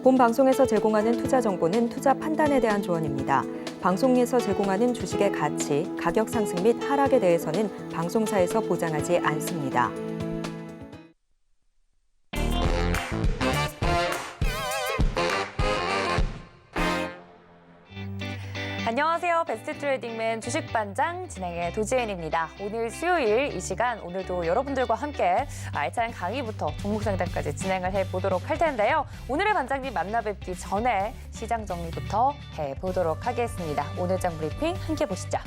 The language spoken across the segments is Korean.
본 방송에서 제공하는 투자 정보는 투자 판단에 대한 조언입니다. 방송에서 제공하는 주식의 가치, 가격 상승 및 하락에 대해서는 방송사에서 보장하지 않습니다. 안녕하세요. 베스트 트레이딩맨 주식반장 진행의 도지엔입니다. 오늘 수요일 이 시간 오늘도 여러분들과 함께 알찬 강의부터 종목 상담까지 진행을 해보도록 할 텐데요. 오늘의 반장님 만나 뵙기 전에 시장 정리부터 해보도록 하겠습니다. 오늘 장 브리핑 함께 보시죠.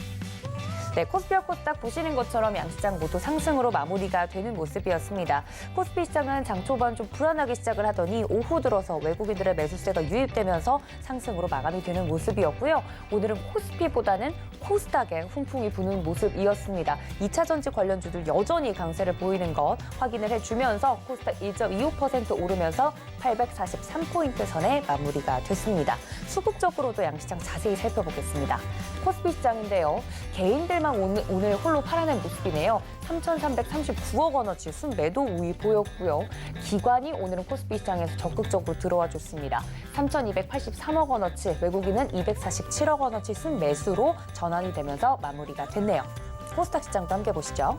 네, 코스피와 코스닥 보시는 것처럼 양시장 모두 상승으로 마무리가 되는 모습이었습니다. 코스피 시장은 장 초반 좀 불안하게 시작을 하더니 오후 들어서 외국인들의 매수세가 유입되면서 상승으로 마감이 되는 모습이었고요. 오늘은 코스피보다는 코스닥에 훈풍이 부는 모습이었습니다. 2차 전지 관련주들 여전히 강세를 보이는 것 확인을 해주면서 코스닥 1.25% 오르면서 843포인트 선에 마무리가 됐습니다. 수급적으로도 양시장 자세히 살펴보겠습니다. 코스피 시장인데요. 개인들만 오늘 홀로 팔아낸 모습이네요. 3,339억 원어치 순매도 우위 보였고요. 기관이 오늘은 코스피 시장에서 적극적으로 들어와 줬습니다. 3,283억 원어치, 외국인은 247억 원어치 순매수로 전환이 되면서 마무리가 됐네요. 코스닥 시장도 함께 보시죠.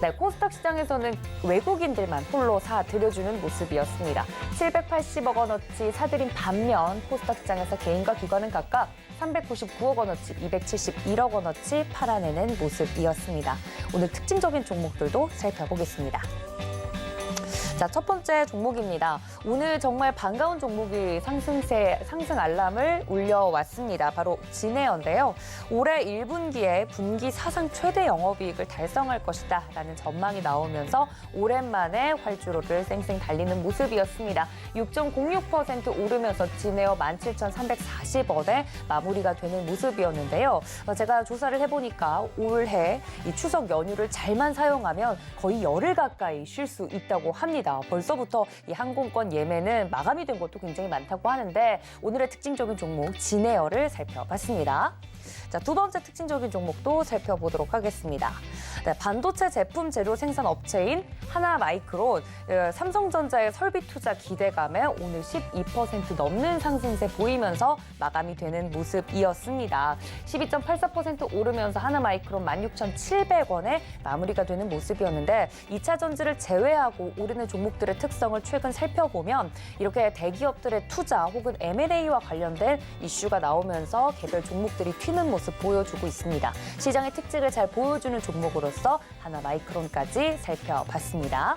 네, 코스닥 시장에서는 외국인들만 홀로 사들여주는 모습이었습니다. 780억 원어치 사들인 반면 코스닥 시장에서 개인과 기관은 각각 399억 원어치, 271억 원어치 팔아내는 모습이었습니다. 오늘 특징적인 종목들도 살펴보겠습니다. 자, 첫 번째 종목입니다. 오늘 정말 반가운 종목이 상승 알람을 울려왔습니다. 바로 진에어인데요. 올해 1분기에 분기 사상 최대 영업이익을 달성할 것이다 라는 전망이 나오면서 오랜만에 활주로를 쌩쌩 달리는 모습이었습니다. 6.06% 오르면서 진에어 17,340원에 마무리가 되는 모습이었는데요. 제가 조사를 해보니까 올해 이 추석 연휴를 잘만 사용하면 거의 열흘 가까이 쉴 수 있다고 합니다. 벌써부터 이 항공권 예매는 마감이 된 것도 굉장히 많다고 하는데 오늘의 특징적인 종목 진에어를 살펴봤습니다. 자, 두 번째 특징적인 종목도 살펴보도록 하겠습니다. 네, 반도체 제품 재료 생산 업체인 하나마이크론, 삼성전자의 설비 투자 기대감에 오늘 12% 넘는 상승세 보이면서 마감이 되는 모습이었습니다. 12.84% 오르면서 하나마이크론 16,700원에 마무리가 되는 모습이었는데 2차 전지를 제외하고 오르는 종목들의 특성을 최근 살펴보면 이렇게 대기업들의 투자 혹은 M&A와 관련된 이슈가 나오면서 개별 종목들이 튀는 모습 보여주고 있습니다. 시장의 특징을 잘 보여주는 종목으로서 하나마이크론까지 살펴봤습니다.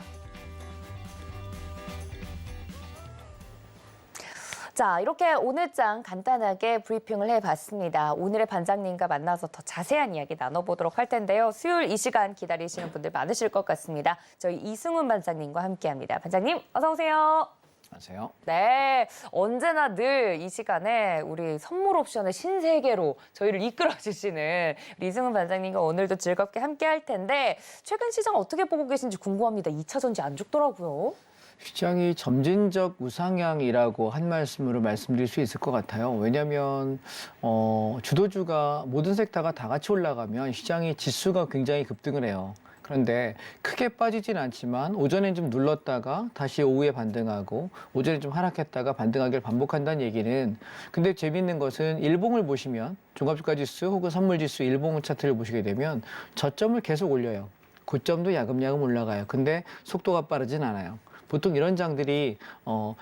자, 이렇게 오늘 장 간단하게 브리핑을 해봤습니다. 오늘의 반장님과 만나서 더 자세한 이야기 나눠보도록 할 텐데요. 수요일 이 시간 기다리시는 분들 많으실 것 같습니다. 저희 이승훈 반장님과 함께합니다. 반장님, 어서 오세요. 안녕하세요. 네, 언제나 늘 이 시간에 우리 선물 옵션의 신세계로 저희를 이끌어주시는 이승훈 반장님과 오늘도 즐겁게 함께할 텐데 최근 시장 어떻게 보고 계신지 궁금합니다. 2차 전지 안 죽더라고요. 시장이 점진적 우상향이라고 한 말씀으로 말씀드릴 수 있을 것 같아요. 왜냐하면 주도주가 모든 섹터가 다 같이 올라가면 시장의 지수가 굉장히 급등을 해요. 그런데 크게 빠지진 않지만 오전엔 좀 눌렀다가 다시 오후에 반등하고 오전에 좀 하락했다가 반등하기를 반복한다는 얘기는, 근데 재미있는 것은 일봉을 보시면 종합주가지수 혹은 선물지수 일봉 차트를 보시게 되면 저점을 계속 올려요. 고점도 야금야금 올라가요. 근데 속도가 빠르진 않아요. 보통 이런 장들이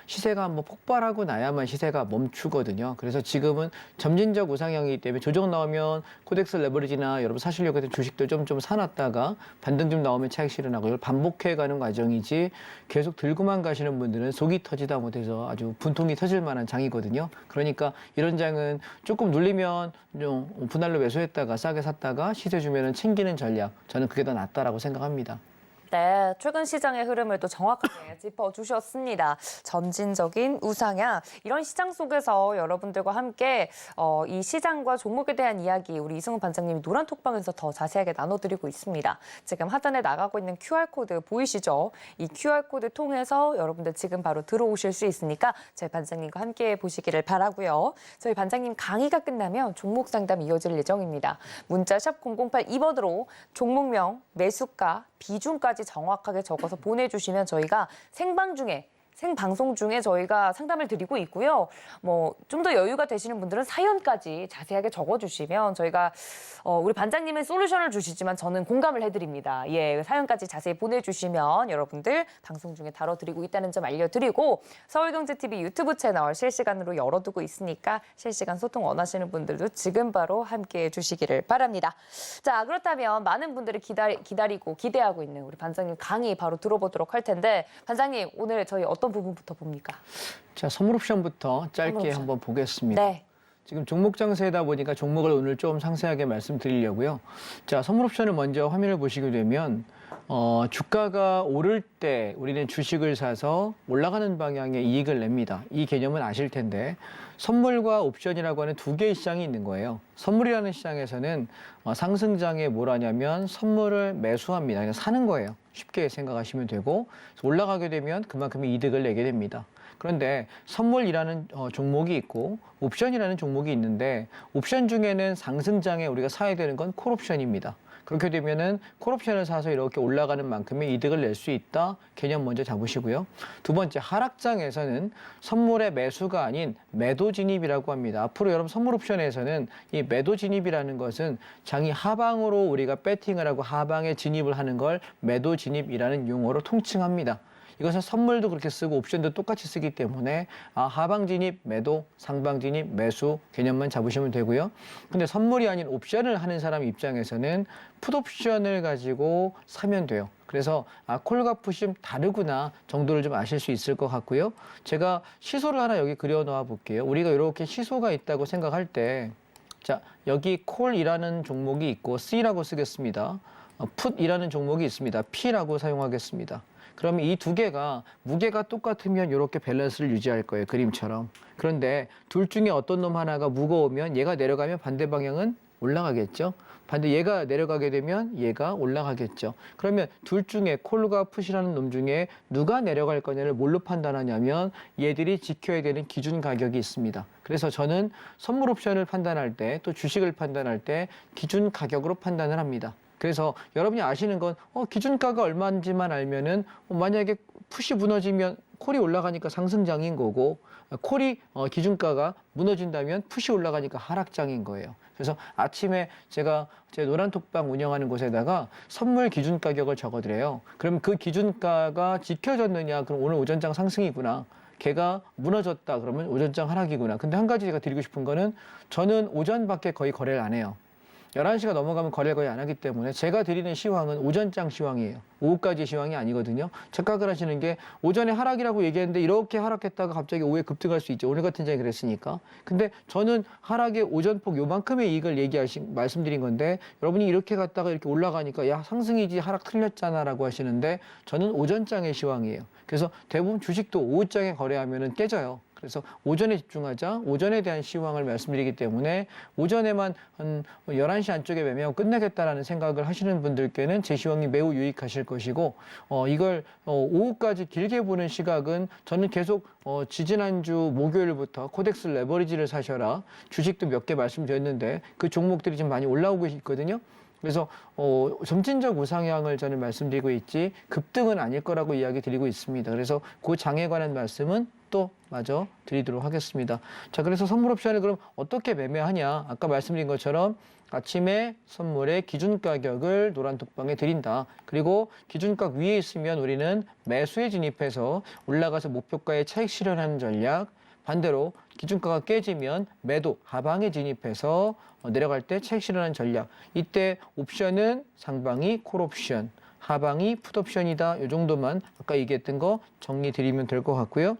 시세가 한번 폭발하고 나야만 시세가 멈추거든요. 그래서 지금은 점진적 우상향이기 때문에 조정 나오면 코덱스 레버리지나 여러분 사시려고 했던 주식들 좀 사놨다가 반등 좀 나오면 차익 실현하고 이걸 반복해가는 과정이지, 계속 들고만 가시는 분들은 속이 터지다 못해서 아주 분통이 터질 만한 장이거든요. 그러니까 이런 장은 조금 눌리면 좀 분할로 매수했다가 싸게 샀다가 시세 주면은 챙기는 전략, 저는 그게 더 낫다라고 생각합니다. 네, 최근 시장의 흐름을 또 정확하게 짚어주셨습니다. 점진적인 우상향, 이런 시장 속에서 여러분들과 함께 이 시장과 종목에 대한 이야기 우리 이승훈 반장님이 노란톡방에서 더 자세하게 나눠드리고 있습니다. 지금 하단에 나가고 있는 QR코드 보이시죠? 이 QR코드 통해서 여러분들 지금 바로 들어오실 수 있으니까 저희 반장님과 함께 보시기를 바라고요. 저희 반장님 강의가 끝나면 종목 상담 이어질 예정입니다. 문자 샵 0082번으로 종목명, 매수가, 비중까지 정확하게 적어서 보내주시면 저희가 생방 중에 생방송 중에 저희가 상담을 드리고 있고요. 뭐 좀 더 여유가 되시는 분들은 사연까지 자세하게 적어주시면 저희가 우리 반장님은 솔루션을 주시지만 저는 공감을 해드립니다. 예, 사연까지 자세히 보내주시면 여러분들 방송 중에 다뤄드리고 있다는 점 알려드리고 서울경제TV 유튜브 채널 실시간으로 열어두고 있으니까 실시간 소통 원하시는 분들도 지금 바로 함께해 주시기를 바랍니다. 자, 그렇다면 많은 분들이 기다리고 기대하고 있는 우리 반장님 강의 바로 들어보도록 할 텐데 반장님 오늘 저희 어떤 부분부터 봅니까? 자, 선물 옵션부터 짧게 선물 옵션. 한번 보겠습니다. 네. 지금 종목 장세다 보니까 종목을 오늘 좀 상세하게 말씀드리려고요. 자, 선물 옵션을 먼저 화면을 보시게 되면 주가가 오를 때 우리는 주식을 사서 올라가는 방향의 이익을 냅니다. 이 개념은 아실 텐데 선물과 옵션이라고 하는 두 개의 시장이 있는 거예요. 선물이라는 시장에서는 상승장에 뭘 하냐면 선물을 매수합니다. 그냥 사는 거예요. 쉽게 생각하시면 되고 올라가게 되면 그만큼의 이득을 내게 됩니다. 그런데 선물이라는 종목이 있고 옵션이라는 종목이 있는데 옵션 중에는 상승장에 우리가 사야 되는 건 콜옵션입니다. 그렇게 되면은 콜옵션을 사서 이렇게 올라가는 만큼의 이득을 낼 수 있다. 개념 먼저 잡으시고요. 두 번째, 하락장에서는 선물의 매수가 아닌 매도 진입이라고 합니다. 앞으로 여러분 선물 옵션에서는 이 매도 진입이라는 것은 장이 하방으로 우리가 배팅을 하고 하방에 진입을 하는 걸 매도 진입이라는 용어로 통칭합니다. 이것은 선물도 그렇게 쓰고 옵션도 똑같이 쓰기 때문에 하방 진입, 매도, 상방 진입, 매수 개념만 잡으시면 되고요. 근데 선물이 아닌 옵션을 하는 사람 입장에서는 풋옵션을 가지고 사면 돼요. 그래서 콜과 풋이 다르구나 정도를 좀 아실 수 있을 것 같고요. 제가 시소를 하나 여기 그려 놓아 볼게요. 우리가 이렇게 시소가 있다고 생각할 때 자, 여기 콜이라는 종목이 있고 C라고 쓰겠습니다. 풋이라는 종목이 있습니다. P라고 사용하겠습니다. 그러면 이 두 개가 무게가 똑같으면 이렇게 밸런스를 유지할 거예요. 그림처럼. 그런데 둘 중에 어떤 놈 하나가 무거우면 얘가 내려가면 반대 방향은 올라가겠죠. 반대 얘가 내려가게 되면 얘가 올라가겠죠. 그러면 둘 중에 콜과 풋이라는 놈 중에 누가 내려갈 거냐를 뭘로 판단하냐면 얘들이 지켜야 되는 기준 가격이 있습니다. 그래서 저는 선물 옵션을 판단할 때 또 주식을 판단할 때 기준 가격으로 판단을 합니다. 그래서 여러분이 아시는 건 기준가가 얼마인지만 알면은 만약에 풋이 무너지면 콜이 올라가니까 상승장인 거고 콜이 기준가가 무너진다면 풋이 올라가니까 하락장인 거예요. 그래서 아침에 제가 제 노란톡방 운영하는 곳에다가 선물 기준 가격을 적어드려요. 그럼 그 기준가가 지켜졌느냐? 그럼 오늘 오전장 상승이구나. 걔가 무너졌다. 그러면 오전장 하락이구나. 근데 한 가지 제가 드리고 싶은 거는 저는 오전밖에 거의 거래를 안 해요. 11시가 넘어가면 거래를 거의 안 하기 때문에 제가 드리는 시황은 오전장 시황이에요. 오후까지 시황이 아니거든요. 착각을 하시는 게 오전에 하락이라고 얘기했는데 이렇게 하락했다가 갑자기 오후에 급등할 수 있죠. 오늘 같은 장이 그랬으니까. 근데 저는 하락의 오전폭 요만큼의 이익을 말씀드린 건데 여러분이 이렇게 갔다가 이렇게 올라가니까 야 상승이지 하락 틀렸잖아 라고 하시는데 저는 오전장의 시황이에요. 그래서 대부분 주식도 오후장에 거래하면은 깨져요. 그래서 오전에 집중하자. 오전에 대한 시황을 말씀드리기 때문에 오전에만 한 11시 안쪽에 매매하고 끝내겠다라는 생각을 하시는 분들께는 제 시황이 매우 유익하실 것이고 이걸 오후까지 길게 보는 시각은 저는 계속 지지난주 목요일부터 코덱스 레버리지를 사셔라. 주식도 몇 개 말씀드렸는데 그 종목들이 지금 많이 올라오고 있거든요. 그래서 점진적 우상향을 저는 말씀드리고 있지 급등은 아닐 거라고 이야기 드리고 있습니다. 그래서 그 장에 관한 말씀은 또 마저 드리도록 하겠습니다. 자, 그래서 선물 옵션을 그럼 어떻게 매매하냐? 아까 말씀드린 것처럼 아침에 선물의 기준 가격을 노란톡방에 드린다. 그리고 기준가 위에 있으면 우리는 매수에 진입해서 올라가서 목표가에 차익 실현하는 전략. 반대로 기준가가 깨지면 매도 하방에 진입해서 내려갈 때 차익 실현하는 전략. 이때 옵션은 상방이 콜옵션, 하방이 풋옵션이다. 이 정도만 아까 얘기했던 거 정리 드리면 될 것 같고요.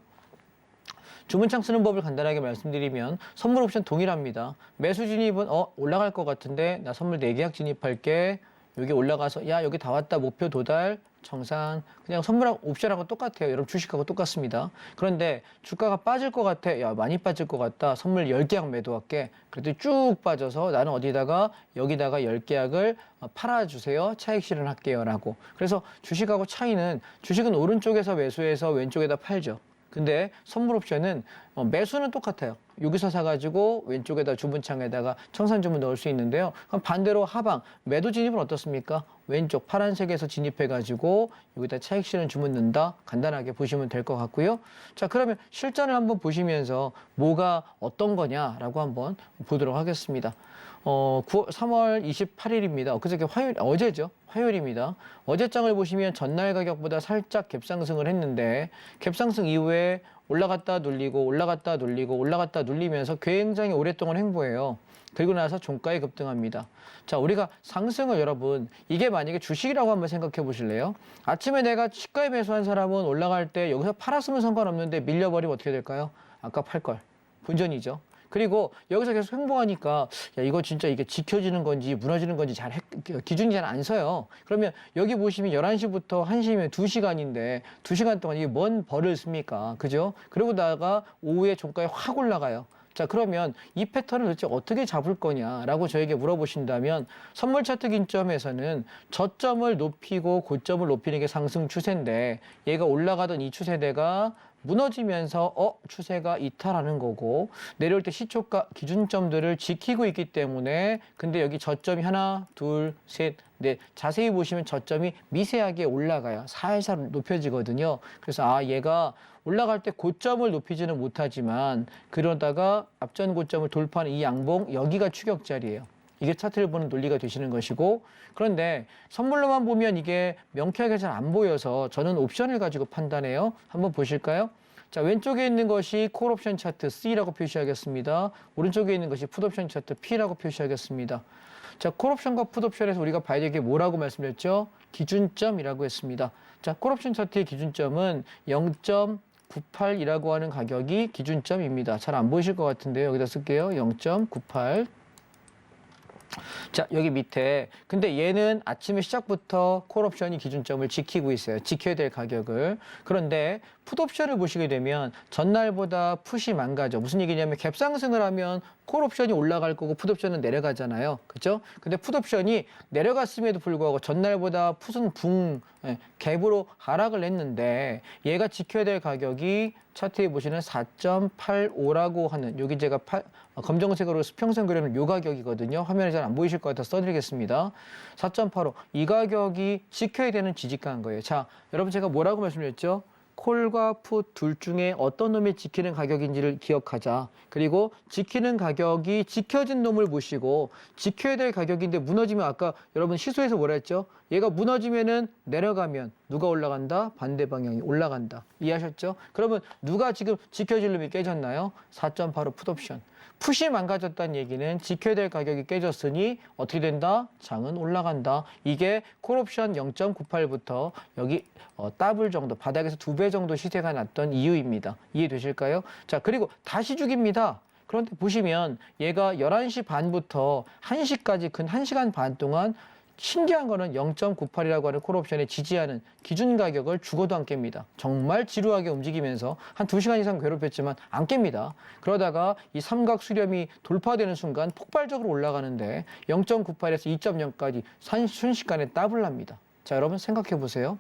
주문창 쓰는 법을 간단하게 말씀드리면 선물 옵션 동일합니다. 매수 진입은 올라갈 것 같은데 나 선물 4계약 진입할게. 여기 올라가서 야 여기 다 왔다 목표 도달 정상 그냥 선물하고 옵션하고 똑같아요. 여러분 주식하고 똑같습니다. 그런데 주가가 빠질 것 같아. 야 많이 빠질 것 같다. 선물 10계약 매도할게. 그랬더니 쭉 빠져서 나는 어디다가 여기다가 10계약을 팔아주세요. 차익 실현할게요 라고. 그래서 주식하고 차이는 주식은 오른쪽에서 매수해서 왼쪽에다 팔죠. 근데 선물 옵션은 매수는 똑같아요. 여기서 사가지고 왼쪽에다 주문창에다가 청산 주문 넣을 수 있는데요. 그럼 반대로 하방 매도 진입은 어떻습니까? 왼쪽 파란색에서 진입해가지고 여기다 차익 실현 주문 넣는다. 간단하게 보시면 될 것 같고요. 자, 그러면 실전을 한번 보시면서 뭐가 어떤 거냐라고 한번 보도록 하겠습니다. 3월 28일입니다. 그저께 어제죠. 화요일입니다. 어제장을 보시면 전날 가격보다 살짝 갭상승을 했는데 갭상승 이후에 올라갔다 눌리고 올라갔다 눌리고 올라갔다 눌리면서 굉장히 오랫동안 횡보해요. 그리고 나서 종가에 급등합니다. 자, 우리가 상승을 여러분 이게 만약에 주식이라고 한번 생각해 보실래요? 아침에 내가 시가에 매수한 사람은 올라갈 때 여기서 팔았으면 상관없는데 밀려버리면 어떻게 될까요? 아까 팔 걸. 본전이죠. 그리고 여기서 계속 횡보하니까 야, 이거 진짜 이게 지켜지는 건지 무너지는 건지 기준이 잘 안 서요. 그러면 여기 보시면 11시부터 1시면 2시간인데 2시간 동안 이게 뭔 벌을 씁니까? 그죠? 그러고 나가 오후에 종가에 확 올라가요. 자, 그러면 이 패턴을 도대체 어떻게 잡을 거냐라고 저에게 물어보신다면 선물 차트 기점에서는 저점을 높이고 고점을 높이는 게 상승 추세인데 얘가 올라가던 이 추세대가 무너지면서 추세가 이탈하는 거고 내려올 때 시초가 기준점들을 지키고 있기 때문에 근데 여기 저점이 하나, 둘, 셋, 넷 자세히 보시면 저점이 미세하게 올라가요. 살살 높여지거든요. 그래서 얘가 올라갈 때 고점을 높이지는 못하지만 그러다가 앞전 고점을 돌파하는 이 양봉 여기가 추격 자리예요. 이게 차트를 보는 논리가 되시는 것이고 그런데 선물로만 보면 이게 명쾌하게 잘 안 보여서 저는 옵션을 가지고 판단해요. 한번 보실까요? 자, 왼쪽에 있는 것이 콜옵션 차트 C라고 표시하겠습니다. 오른쪽에 있는 것이 풋옵션 차트 P라고 표시하겠습니다. 자, 콜옵션과 풋옵션에서 우리가 봐야 될 게 뭐라고 말씀드렸죠? 기준점이라고 했습니다. 자, 콜옵션 차트의 기준점은 0.98이라고 하는 가격이 기준점입니다. 잘 안 보이실 것 같은데요. 여기다 쓸게요. 0.98. 자, 여기 밑에 근데 얘는 아침에 시작부터 콜옵션이 기준점을 지키고 있어요. 지켜야 될 가격을. 그런데 풋옵션을 보시게 되면 전날보다 풋이 망가져. 무슨 얘기냐면 갭상승을 하면 콜옵션이 올라갈 거고 풋옵션은 내려가잖아요. 그렇죠? 근데 풋옵션이 내려갔음에도 불구하고 전날보다 풋은 갭으로 하락을 했는데 얘가 지켜야 될 가격이 차트에 보시는 4.85라고 하는 여기 제가 검정색으로 수평선 그리는 요 가격이거든요. 화면에 잘 안 보이실 것 같아서 써드리겠습니다. 4.85 이 가격이 지켜야 되는 지지가인 거예요. 자, 여러분 제가 뭐라고 말씀드렸죠? 콜과 풋 둘 중에 어떤 놈이 지키는 가격인지를 기억하자. 그리고 지키는 가격이 지켜진 놈을 보시고 지켜야 될 가격인데 무너지면 아까 여러분 시소에서 뭐라 했죠? 얘가 무너지면은 내려가면 누가 올라간다? 반대 방향이 올라간다. 이해하셨죠? 그러면 누가 지금 지켜질 놈이 깨졌나요? 4.85 풋옵션. 풋이 망가졌다는 얘기는 지켜야 될 가격이 깨졌으니 어떻게 된다? 장은 올라간다. 이게 콜옵션 0.98부터 여기 더블 정도, 바닥에서 2배 정도 시세가 났던 이유입니다. 이해되실까요? 자, 그리고 다시 죽입니다. 그런데 보시면 얘가 11시 반부터 1시까지 근 1시간 반 동안 신기한 거는 0.98이라고 하는 콜옵션에 지지하는 기준 가격을 죽어도 안 깹니다. 정말 지루하게 움직이면서 한 2시간 이상 괴롭혔지만 안 깹니다. 그러다가 이 삼각 수렴이 돌파되는 순간 폭발적으로 올라가는데 0.98에서 2.0까지 순식간에 더블 납니다. 자, 여러분 생각해 보세요.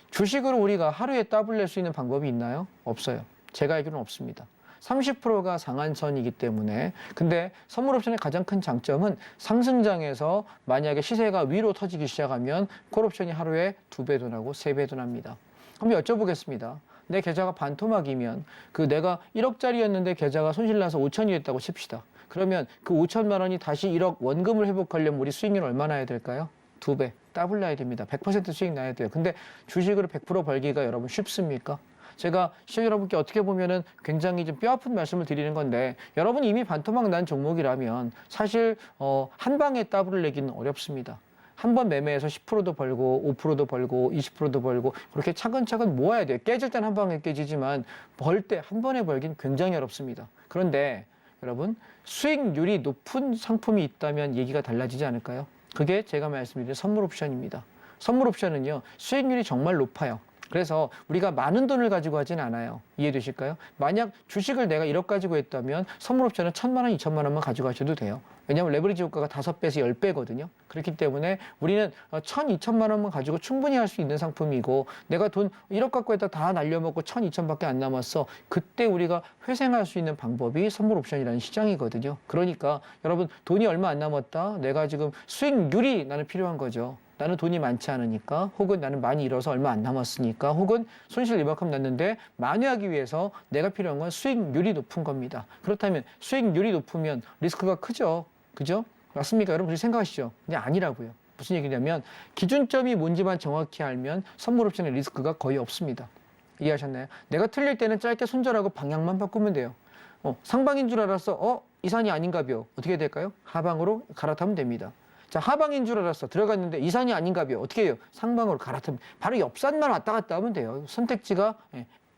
주식으로 우리가 하루에 더블 낼 수 있는 방법이 있나요? 없어요. 제가 알기로는 없습니다. 30%가 상한선이기 때문에 근데 선물 옵션의 가장 큰 장점은 상승장에서 만약에 시세가 위로 터지기 시작하면 콜옵션이 하루에 2배도 나고 3배도 납니다. 그럼 여쭤보겠습니다. 내 계좌가 반토막이면 내가 1억짜리였는데 계좌가 손실나서 5천이 됐다고 칩시다. 그러면 그 5천만 원이 다시 1억 원금을 회복하려면 우리 수익률 얼마나 해야 될까요? 2배, 더블 나야 됩니다. 100% 수익 나야 돼요. 근데 주식으로 100% 벌기가 여러분 쉽습니까? 제가 시청자 여러분께 어떻게 보면은 굉장히 좀 뼈아픈 말씀을 드리는 건데 여러분이 이미 반토막 난 종목이라면 사실 한 방에 더블을 내기는 어렵습니다. 한 번 매매해서 10%도 벌고 5%도 벌고 20%도 벌고 그렇게 차근차근 모아야 돼요. 깨질 땐 한 방에 깨지지만 벌 때 한 번에 벌기는 굉장히 어렵습니다. 그런데 여러분 수익률이 높은 상품이 있다면 얘기가 달라지지 않을까요? 그게 제가 말씀드린 선물 옵션입니다. 선물 옵션은요 수익률이 정말 높아요. 그래서 우리가 많은 돈을 가지고 하진 않아요. 이해되실까요? 만약 주식을 내가 1억 가지고 했다면 선물옵션은 1,000만 원, 2천만 원만 가져가셔도 돼요. 왜냐하면 레버리지 효과가 5배에서 10배거든요. 그렇기 때문에 우리는 1,000, 2천만 원만 가지고 충분히 할 수 있는 상품이고 내가 돈 1억 갖고 했다 다 날려먹고 1,000, 2천밖에 안 남았어. 그때 우리가 회생할 수 있는 방법이 선물옵션이라는 시장이거든요. 그러니까 여러분 돈이 얼마 안 남았다. 내가 지금 수익률이 나는 필요한 거죠. 나는 돈이 많지 않으니까 혹은 나는 많이 잃어서 얼마 안 남았으니까 혹은 손실 이만큼 났는데 만회하기 위해서 내가 필요한 건 수익률이 높은 겁니다. 그렇다면 수익률이 높으면 리스크가 크죠. 그죠? 맞습니까? 여러분들이 생각하시죠? 근데 아니라고요. 무슨 얘기냐면 기준점이 뭔지만 정확히 알면 선물옵션의 리스크가 거의 없습니다. 이해하셨나요? 내가 틀릴 때는 짧게 손절하고 방향만 바꾸면 돼요. 상방인 줄 알았어. 이 산이 아닌가벼. 어떻게 될까요? 하방으로 갈아타면 됩니다. 자, 하방인 줄 알았어. 들어갔는데 이 산이 아닌가벼. 어떻게 해요? 상방으로 갈아타면 바로 옆산만 왔다 갔다 하면 돼요. 선택지가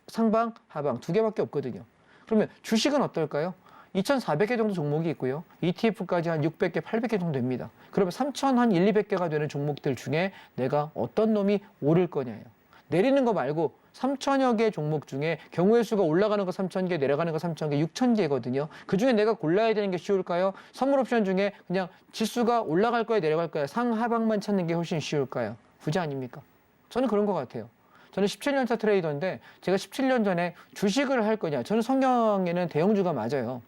상방, 하방 두 개밖에 없거든요. 그러면 주식은 어떨까요? 2,400개 정도 종목이 있고요. ETF까지 한 600개, 800개 정도 됩니다. 그러면 3,000, 한 1, 200개가 되는 종목들 중에 내가 어떤 놈이 오를 거냐예요. 내리는 거 말고 3,000여 개 종목 중에 경우의 수가 올라가는 거 3,000개, 내려가는 거 3,000개, 6,000개거든요. 그 중에 내가 골라야 되는 게 쉬울까요? 선물옵션 중에 그냥 지수가 올라갈 거야, 내려갈 거야, 상하방만 찾는 게 훨씬 쉬울까요? 부자 아닙니까? 저는 그런 것 같아요. 저는 17년차 트레이더인데 제가 17년 전에 주식을 할 거냐. 저는 성경에는 대형주가 맞아요.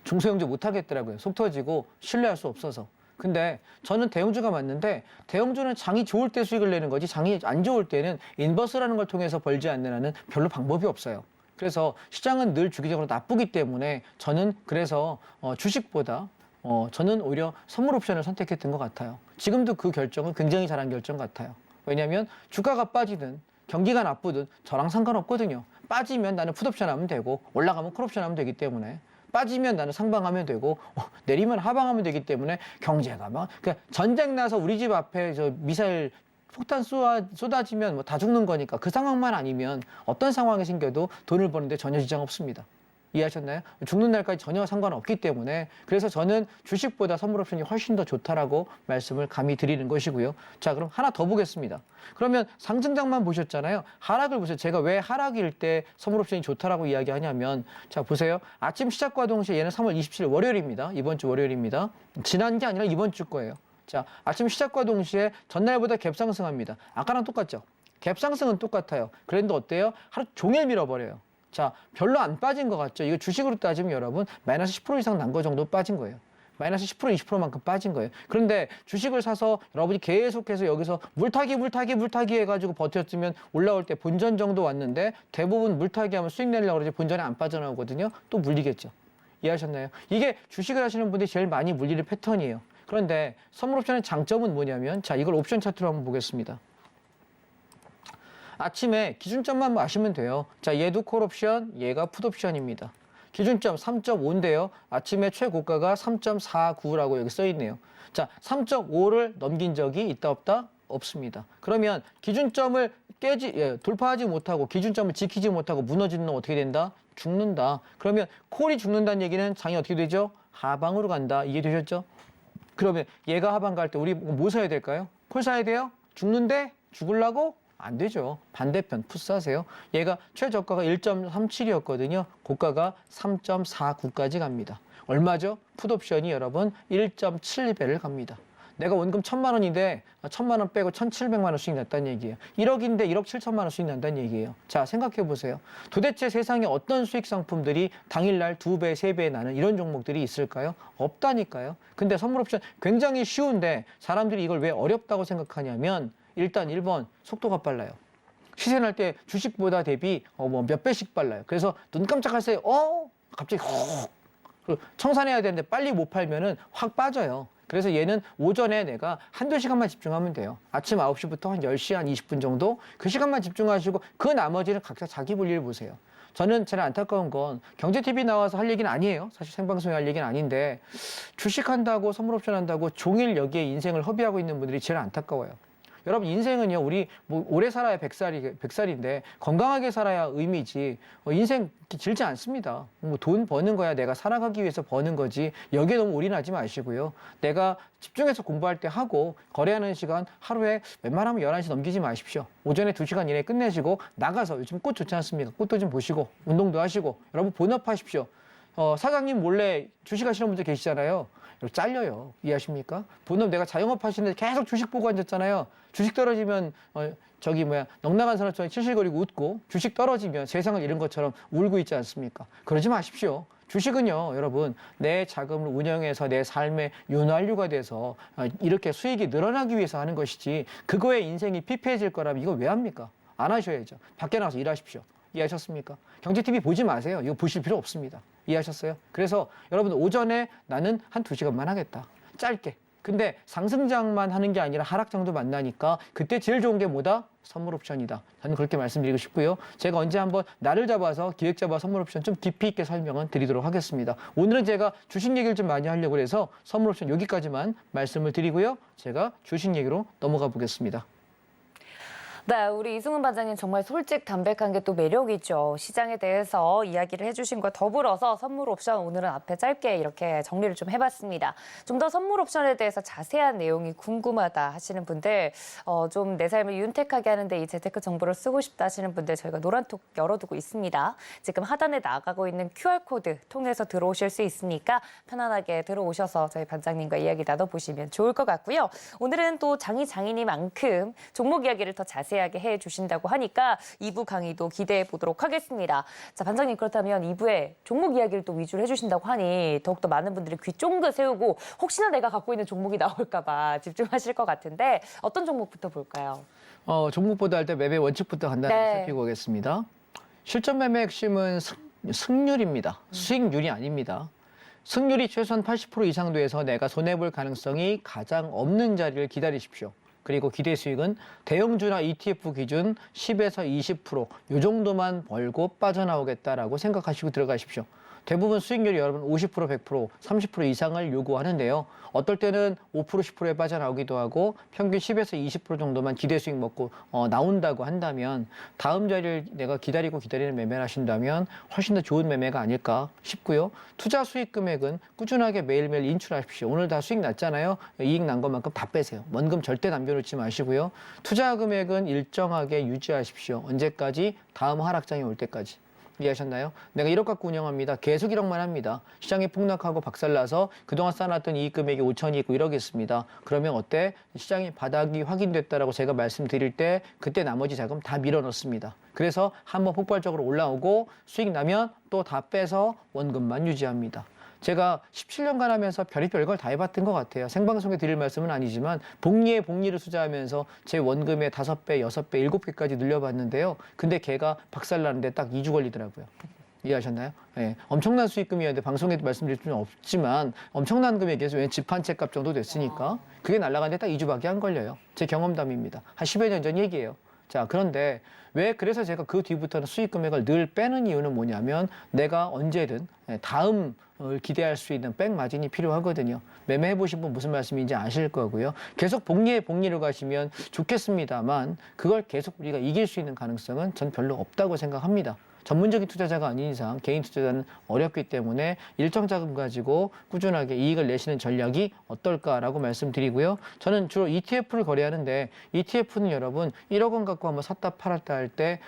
중소형주 못 하겠더라고요. 속 터지고 신뢰할 수 없어서. 근데 저는 대형주가 맞는데 대형주는 장이 좋을 때 수익을 내는 거지 장이 안 좋을 때는 인버스라는 걸 통해서 벌지 않는 한은 별로 방법이 없어요. 그래서 시장은 늘 주기적으로 나쁘기 때문에 저는 그래서 주식보다 저는 오히려 선물옵션을 선택했던 것 같아요. 지금도 그 결정은 굉장히 잘한 결정 같아요. 왜냐하면 주가가 빠지든 경기가 나쁘든 저랑 상관없거든요. 빠지면 나는 풋옵션 하면 되고 올라가면 콜옵션 하면 되기 때문에 빠지면 나는 상방하면 되고 내리면 하방하면 되기 때문에 경제가 막 그러니까 전쟁 나서 우리 집 앞에 저 미사일 폭탄 쏟아지면 뭐 다 죽는 거니까 그 상황만 아니면 어떤 상황이 생겨도 돈을 버는데 전혀 지장 없습니다. 이해하셨나요? 죽는 날까지 전혀 상관없기 때문에 그래서 저는 주식보다 선물옵션이 훨씬 더 좋다라고 말씀을 감히 드리는 것이고요. 자, 그럼 하나 더 보겠습니다. 그러면 상승장만 보셨잖아요. 하락을 보세요. 제가 왜 하락일 때 선물옵션이 좋다라고 이야기하냐면 자, 보세요. 아침 시작과 동시에 얘는 3월 27일 월요일입니다. 이번 주 월요일입니다. 지난 게 아니라 이번 주 거예요. 자, 아침 시작과 동시에 전날보다 갭상승합니다. 아까랑 똑같죠? 갭상승은 똑같아요. 그런데 어때요? 하루 종일 밀어버려요. 자, 별로 안 빠진 것 같죠? 이거 주식으로 따지면 여러분 마이너스 10% 이상 난 거 정도 빠진 거예요. 마이너스 10%, 20%만큼 빠진 거예요. 그런데 주식을 사서 여러분이 계속해서 여기서 물타기 해가지고 버텼으면 올라올 때 본전 정도 왔는데 대부분 물타기 하면 수익 내려고 그러지 본전에 안 빠져나오거든요. 또 물리겠죠. 이해하셨나요? 이게 주식을 하시는 분들이 제일 많이 물리는 패턴이에요. 그런데 선물옵션의 장점은 뭐냐면 자, 이걸 옵션 차트로 한번 보겠습니다. 아침에 기준점만 아시면 돼요. 자, 얘도 콜옵션, 얘가 풋옵션입니다. 기준점 3.5인데요. 아침에 최고가가 3.49라고 여기 써 있네요. 자, 3.5를 넘긴 적이 있다 없다? 없습니다. 그러면 기준점을 돌파하지 못하고 기준점을 지키지 못하고 무너지는 놈 어떻게 된다? 죽는다. 그러면 콜이 죽는다는 얘기는 장이 어떻게 되죠? 하방으로 간다. 이해되셨죠? 그러면 얘가 하방 갈 때 우리 뭐 사야 될까요? 콜 사야 돼요? 죽는데? 죽으려고? 안 되죠. 반대편 풋 사세요. 얘가 최저가가 1.37이었거든요. 고가가 3.49까지 갑니다. 얼마죠? 풋옵션이 여러분 1.7배를 갑니다. 내가 원금 1,000만 원인데 1,000만 원 빼고 1,700만 원 수익 났다는 얘기예요. 1억인데 1억 7천만 원 수익 난다는 얘기예요. 자, 생각해 보세요. 도대체 세상에 어떤 수익 상품들이 당일날 2배, 3배 나는 이런 종목들이 있을까요? 없다니까요. 근데 선물옵션 굉장히 쉬운데 사람들이 이걸 왜 어렵다고 생각하냐면 일단 1번 속도가 빨라요. 시세 날 때 주식보다 대비 몇 배씩 빨라요. 그래서 눈 깜짝할 새 갑자기 청산해야 되는데 빨리 못 팔면은 확 빠져요. 그래서 얘는 오전에 내가 한두 시간만 집중하면 돼요. 아침 9시부터 한 10시 한 20분 정도 그 시간만 집중하시고 그 나머지는 각자 자기 볼일 보세요. 저는 제일 안타까운 건 경제TV 나와서 할 얘기는 아니에요. 사실 생방송에 할 얘기는 아닌데 주식한다고 선물옵션 한다고 종일 여기에 인생을 허비하고 있는 분들이 제일 안타까워요. 여러분 인생은요, 우리 뭐 오래 살아야 100살인데 건강하게 살아야 의미지. 인생 길지 않습니다. 뭐 돈 버는 거야 내가 살아가기 위해서 버는 거지. 여기에 너무 올인하지 마시고요. 내가 집중해서 공부할 때 하고 거래하는 시간 하루에 웬만하면 11시 넘기지 마십시오. 오전에 2시간 이내에 끝내시고 나가서 요즘 꽃 좋지 않습니까? 꽃도 좀 보시고 운동도 하시고 여러분 본업하십시오. 사장님 몰래 주식하시는 분들 계시잖아요. 잘려요. 이해하십니까? 본업 내가 자영업 하시는데 계속 주식 보고 앉았잖아요. 주식 떨어지면 넉나간 사람처럼 칠실거리고 웃고 주식 떨어지면 세상을 잃은 것처럼 울고 있지 않습니까? 그러지 마십시오. 주식은요, 여러분, 내 자금을 운영해서 내 삶의 윤활유가 돼서 이렇게 수익이 늘어나기 위해서 하는 것이지 그거에 인생이 피폐해질 거라면 이거 왜 합니까? 안 하셔야죠. 밖에 나가서 일하십시오. 이해하셨습니까? 경제TV 보지 마세요. 이거 보실 필요 없습니다. 이해하셨어요? 그래서 여러분 오전에 나는 한 2시간만 하겠다. 짧게. 근데 상승장만 하는 게 아니라 하락장도 만나니까 그때 제일 좋은 게 뭐다? 선물 옵션이다. 저는 그렇게 말씀드리고 싶고요. 제가 언제 한번 날을 잡아서 기획 잡아 선물 옵션 좀 깊이 있게 설명은 드리도록 하겠습니다. 오늘은 제가 주식 얘기를 좀 많이 하려고 해서 선물 옵션 여기까지만 말씀을 드리고요. 제가 주식 얘기로 넘어가 보겠습니다. 네, 우리 이승훈 반장님 정말 솔직 담백한 게 또 매력이죠. 시장에 대해서 이야기를 해주신 것 더불어서 선물 옵션 오늘은 앞에 짧게 이렇게 정리를 좀 해봤습니다. 좀 더 선물 옵션에 대해서 자세한 내용이 궁금하다 하시는 분들, 좀 내 삶을 윤택하게 하는데 이 재테크 정보를 쓰고 싶다 하시는 분들 저희가 노란톡 열어두고 있습니다. 지금 하단에 나가고 있는 QR코드 통해서 들어오실 수 있으니까 편안하게 들어오셔서 저희 반장님과 이야기 나눠보시면 좋을 것 같고요. 오늘은 또 장이니만큼 종목 이야기를 더 자세하게 해주신다고 하니까 2부 강의도 기대해 보도록 하겠습니다. 자, 반장님 그렇다면 2부에 종목 이야기를 또 위주로 해주신다고 하니 더욱더 많은 분들이 귀 쫑긋 세우고 혹시나 내가 갖고 있는 종목이 나올까 봐 집중하실 것 같은데 어떤 종목부터 볼까요? 종목보다 할 때 매매 원칙부터 간단히 살피고 오겠습니다. 실전 매매의 핵심은 승률입니다. 수익률이 아닙니다. 승률이 최소한 80% 이상 돼서 내가 손해볼 가능성이 가장 없는 자리를 기다리십시오. 그리고 기대 수익은 대형주나 ETF 기준 10에서 20%, 이 정도만 벌고 빠져나오겠다라고 생각하시고 들어가십시오. 대부분 수익률이 여러분 50%, 100%, 30% 이상을 요구하는데요. 어떨 때는 5%, 10%에 빠져나오기도 하고 평균 10에서 20% 정도만 기대 수익 먹고 나온다고 한다면 다음 자리를 내가 기다리는 매매를 하신다면 훨씬 더 좋은 매매가 아닐까 싶고요. 투자 수익 금액은 꾸준하게 매일매일 인출하십시오. 오늘 다 수익 났잖아요. 이익 난 것만큼 다 빼세요. 원금 절대 남겨놓지 마시고요. 투자 금액은 일정하게 유지하십시오. 언제까지? 다음 하락장이 올 때까지. 이해하셨나요? 내가 1억 갖고 운영합니다. 계속 1억만 합니다. 시장이 폭락하고 박살나서 그동안 쌓아놨던 이익 금액이 5천이 있고 1억이 있습니다. 그러면 어때? 시장이 바닥이 확인됐다라고 제가 말씀드릴 때 그때 나머지 자금 다 밀어넣습니다. 그래서 한번 폭발적으로 올라오고 수익 나면 또 다 빼서 원금만 유지합니다. 제가 17년간 하면서 별의별 걸 다 해봤던 것 같아요. 생방송에 드릴 말씀은 아니지만 복리에 복리를 투자하면서 제 원금의 5배, 6배, 7배까지 늘려봤는데요. 근데 걔가 박살나는데 딱 2주 걸리더라고요. 이해하셨나요? 네, 엄청난 수익금이었는데 방송에도 말씀드릴 수는 없지만 엄청난 금액에서 왜 집 한 채 값 정도 됐으니까 그게 날아가는데 딱 2주밖에 안 걸려요. 제 경험담입니다. 한 10여 년 전 얘기예요. 자, 그런데 왜 그래서 제가 그 뒤부터는 수익 금액을 늘 빼는 이유는 뭐냐면 내가 언제든 다음을 기대할 수 있는 백마진이 필요하거든요. 매매해 보신 분 무슨 말씀인지 아실 거고요. 계속 복리에 복리로 가시면 좋겠습니다만 그걸 계속 우리가 이길 수 있는 가능성은 전 별로 없다고 생각합니다. 전문적인 투자자가 아닌 이상 개인 투자자는 어렵기 때문에 일정 자금 가지고 꾸준하게 이익을 내시는 전략이 어떨까라고 말씀드리고요. 저는 주로 ETF를 거래하는데 ETF는 여러분 1억 원 갖고 한번 샀다 팔았다 할 때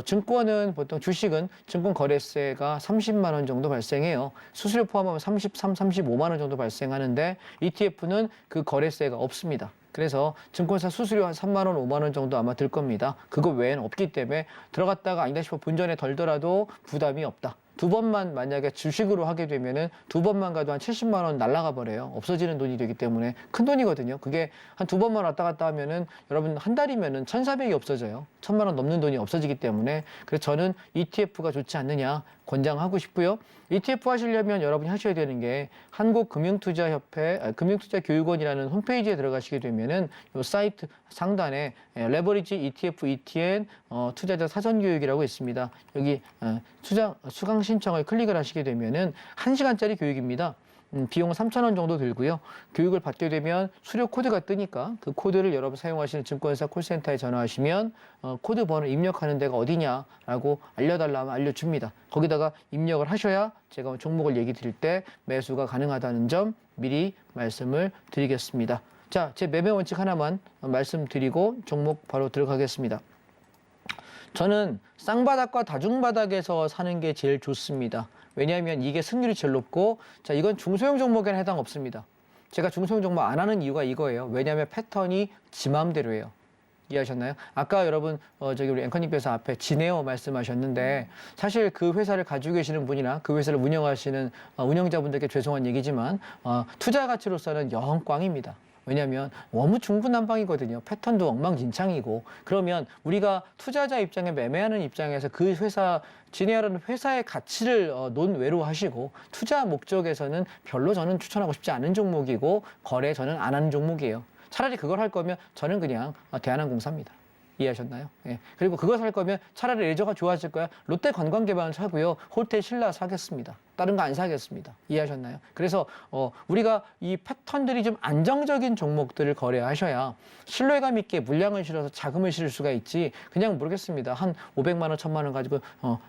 증권은 보통 주식은 증권 거래세가 30만 원 정도 발생해요. 수수료 포함하면 33, 35만 원 정도 발생하는데 ETF는 그 거래세가 없습니다. 그래서 증권사 수수료 한 3만 원, 5만 원 정도 아마 들 겁니다. 그거 외에는 없기 때문에 들어갔다가 아니다 싶어 본전에 덜더라도 부담이 없다. 2번만 만약에 주식으로 하게 되면은 2번만 가도 한 70만 원 날아가 버려요. 없어지는 돈이 되기 때문에 큰 돈이거든요. 그게 한 2번만 왔다 갔다 하면은 여러분 한 달이면은 1,400이 없어져요. 1,000만 원 넘는 돈이 없어지기 때문에 그래서 저는 ETF가 좋지 않느냐 권장하고 싶고요. ETF 하시려면 여러분이 하셔야 되는 게 한국금융투자협회 금융투자교육원이라는 홈페이지에 들어가시게 되면은 이 사이트 상단에 레버리지 ETF ETN 투자자 사전교육이라고 있습니다. 여기 수강 신청을 클릭을 하시게 되면은 1시간짜리 교육입니다. 비용은 3,000원 정도 들고요. 교육을 받게 되면 수료 코드가 뜨니까 그 코드를 여러분 사용하시는 증권사 콜센터에 전화하시면 코드 번호 입력하는 데가 어디냐라고 알려달라면 알려줍니다. 거기다가 입력을 하셔야 제가 종목을 얘기 드릴 때 매수가 가능하다는 점 미리 말씀을 드리겠습니다. 자, 제 매매 원칙 하나만 말씀드리고 종목 바로 들어가겠습니다. 저는 쌍바닥과 다중바닥에서 사는 게 제일 좋습니다. 왜냐하면 이게 승률이 제일 높고, 자, 이건 중소형 종목에는 해당 없습니다. 제가 중소형 종목 안 하는 이유가 이거예요. 왜냐하면 패턴이 지 맘대로예요. 이해하셨나요? 아까 여러분 저기 우리 앵커님께서 앞에 지네어 말씀하셨는데, 사실 그 회사를 가지고 계시는 분이나 그 회사를 운영하시는 운영자분들께 죄송한 얘기지만 투자 가치로서는 영 꽝입니다. 왜냐하면 너무 중구난방이거든요. 패턴도 엉망진창이고. 그러면 우리가 투자자 입장에 매매하는 입장에서 그 회사, 지네어라는 회사의 가치를 논외로 하시고, 투자 목적에서는 별로 저는 추천하고 싶지 않은 종목이고, 거래 저는 안 하는 종목이에요. 차라리 그걸 할 거면 저는 그냥 대한항공사입니다. 이해하셨나요? 예. 그리고 그거 살 거면 차라리 레저가 좋아질 거야. 롯데 관광개발을 사고요. 호텔 신라 사겠습니다. 다른 거 안 사겠습니다. 이해하셨나요? 그래서 우리가 이 패턴들이 좀 안정적인 종목들을 거래하셔야 신뢰감 있게 물량을 실어서 자금을 실을 수가 있지, 그냥 모르겠습니다. 한 500만 원, 1000만 원 가지고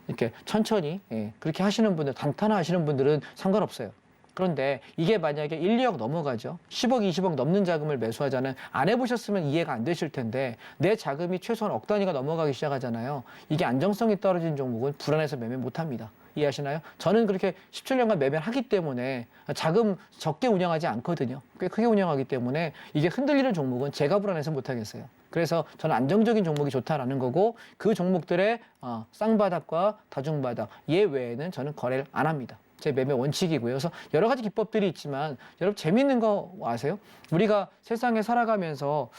이렇게 천천히 그렇게 하시는 분들, 단타나 하시는 분들은 상관없어요. 그런데 이게 만약에 1, 2억 넘어가죠. 10억, 20억 넘는 자금을 매수하자는, 안 해보셨으면 이해가 안 되실 텐데, 내 자금이 최소한 억 단위가 넘어가기 시작하잖아요. 이게 안정성이 떨어진 종목은 불안해서 매매 못합니다. 이해하시나요? 저는 그렇게 17년간 매매를 하기 때문에 자금 적게 운영하지 않거든요. 꽤 크게 운영하기 때문에 이게 흔들리는 종목은 제가 불안해서 못하겠어요. 그래서 저는 안정적인 종목이 좋다라는 거고, 그 종목들의 쌍바닥과 다중바닥 예외에는 저는 거래를 안 합니다. 제 매매 원칙이고요. 그래서 여러 가지 기법들이 있지만, 여러분 재밌는 거 아세요? 우리가 세상에 살아가면서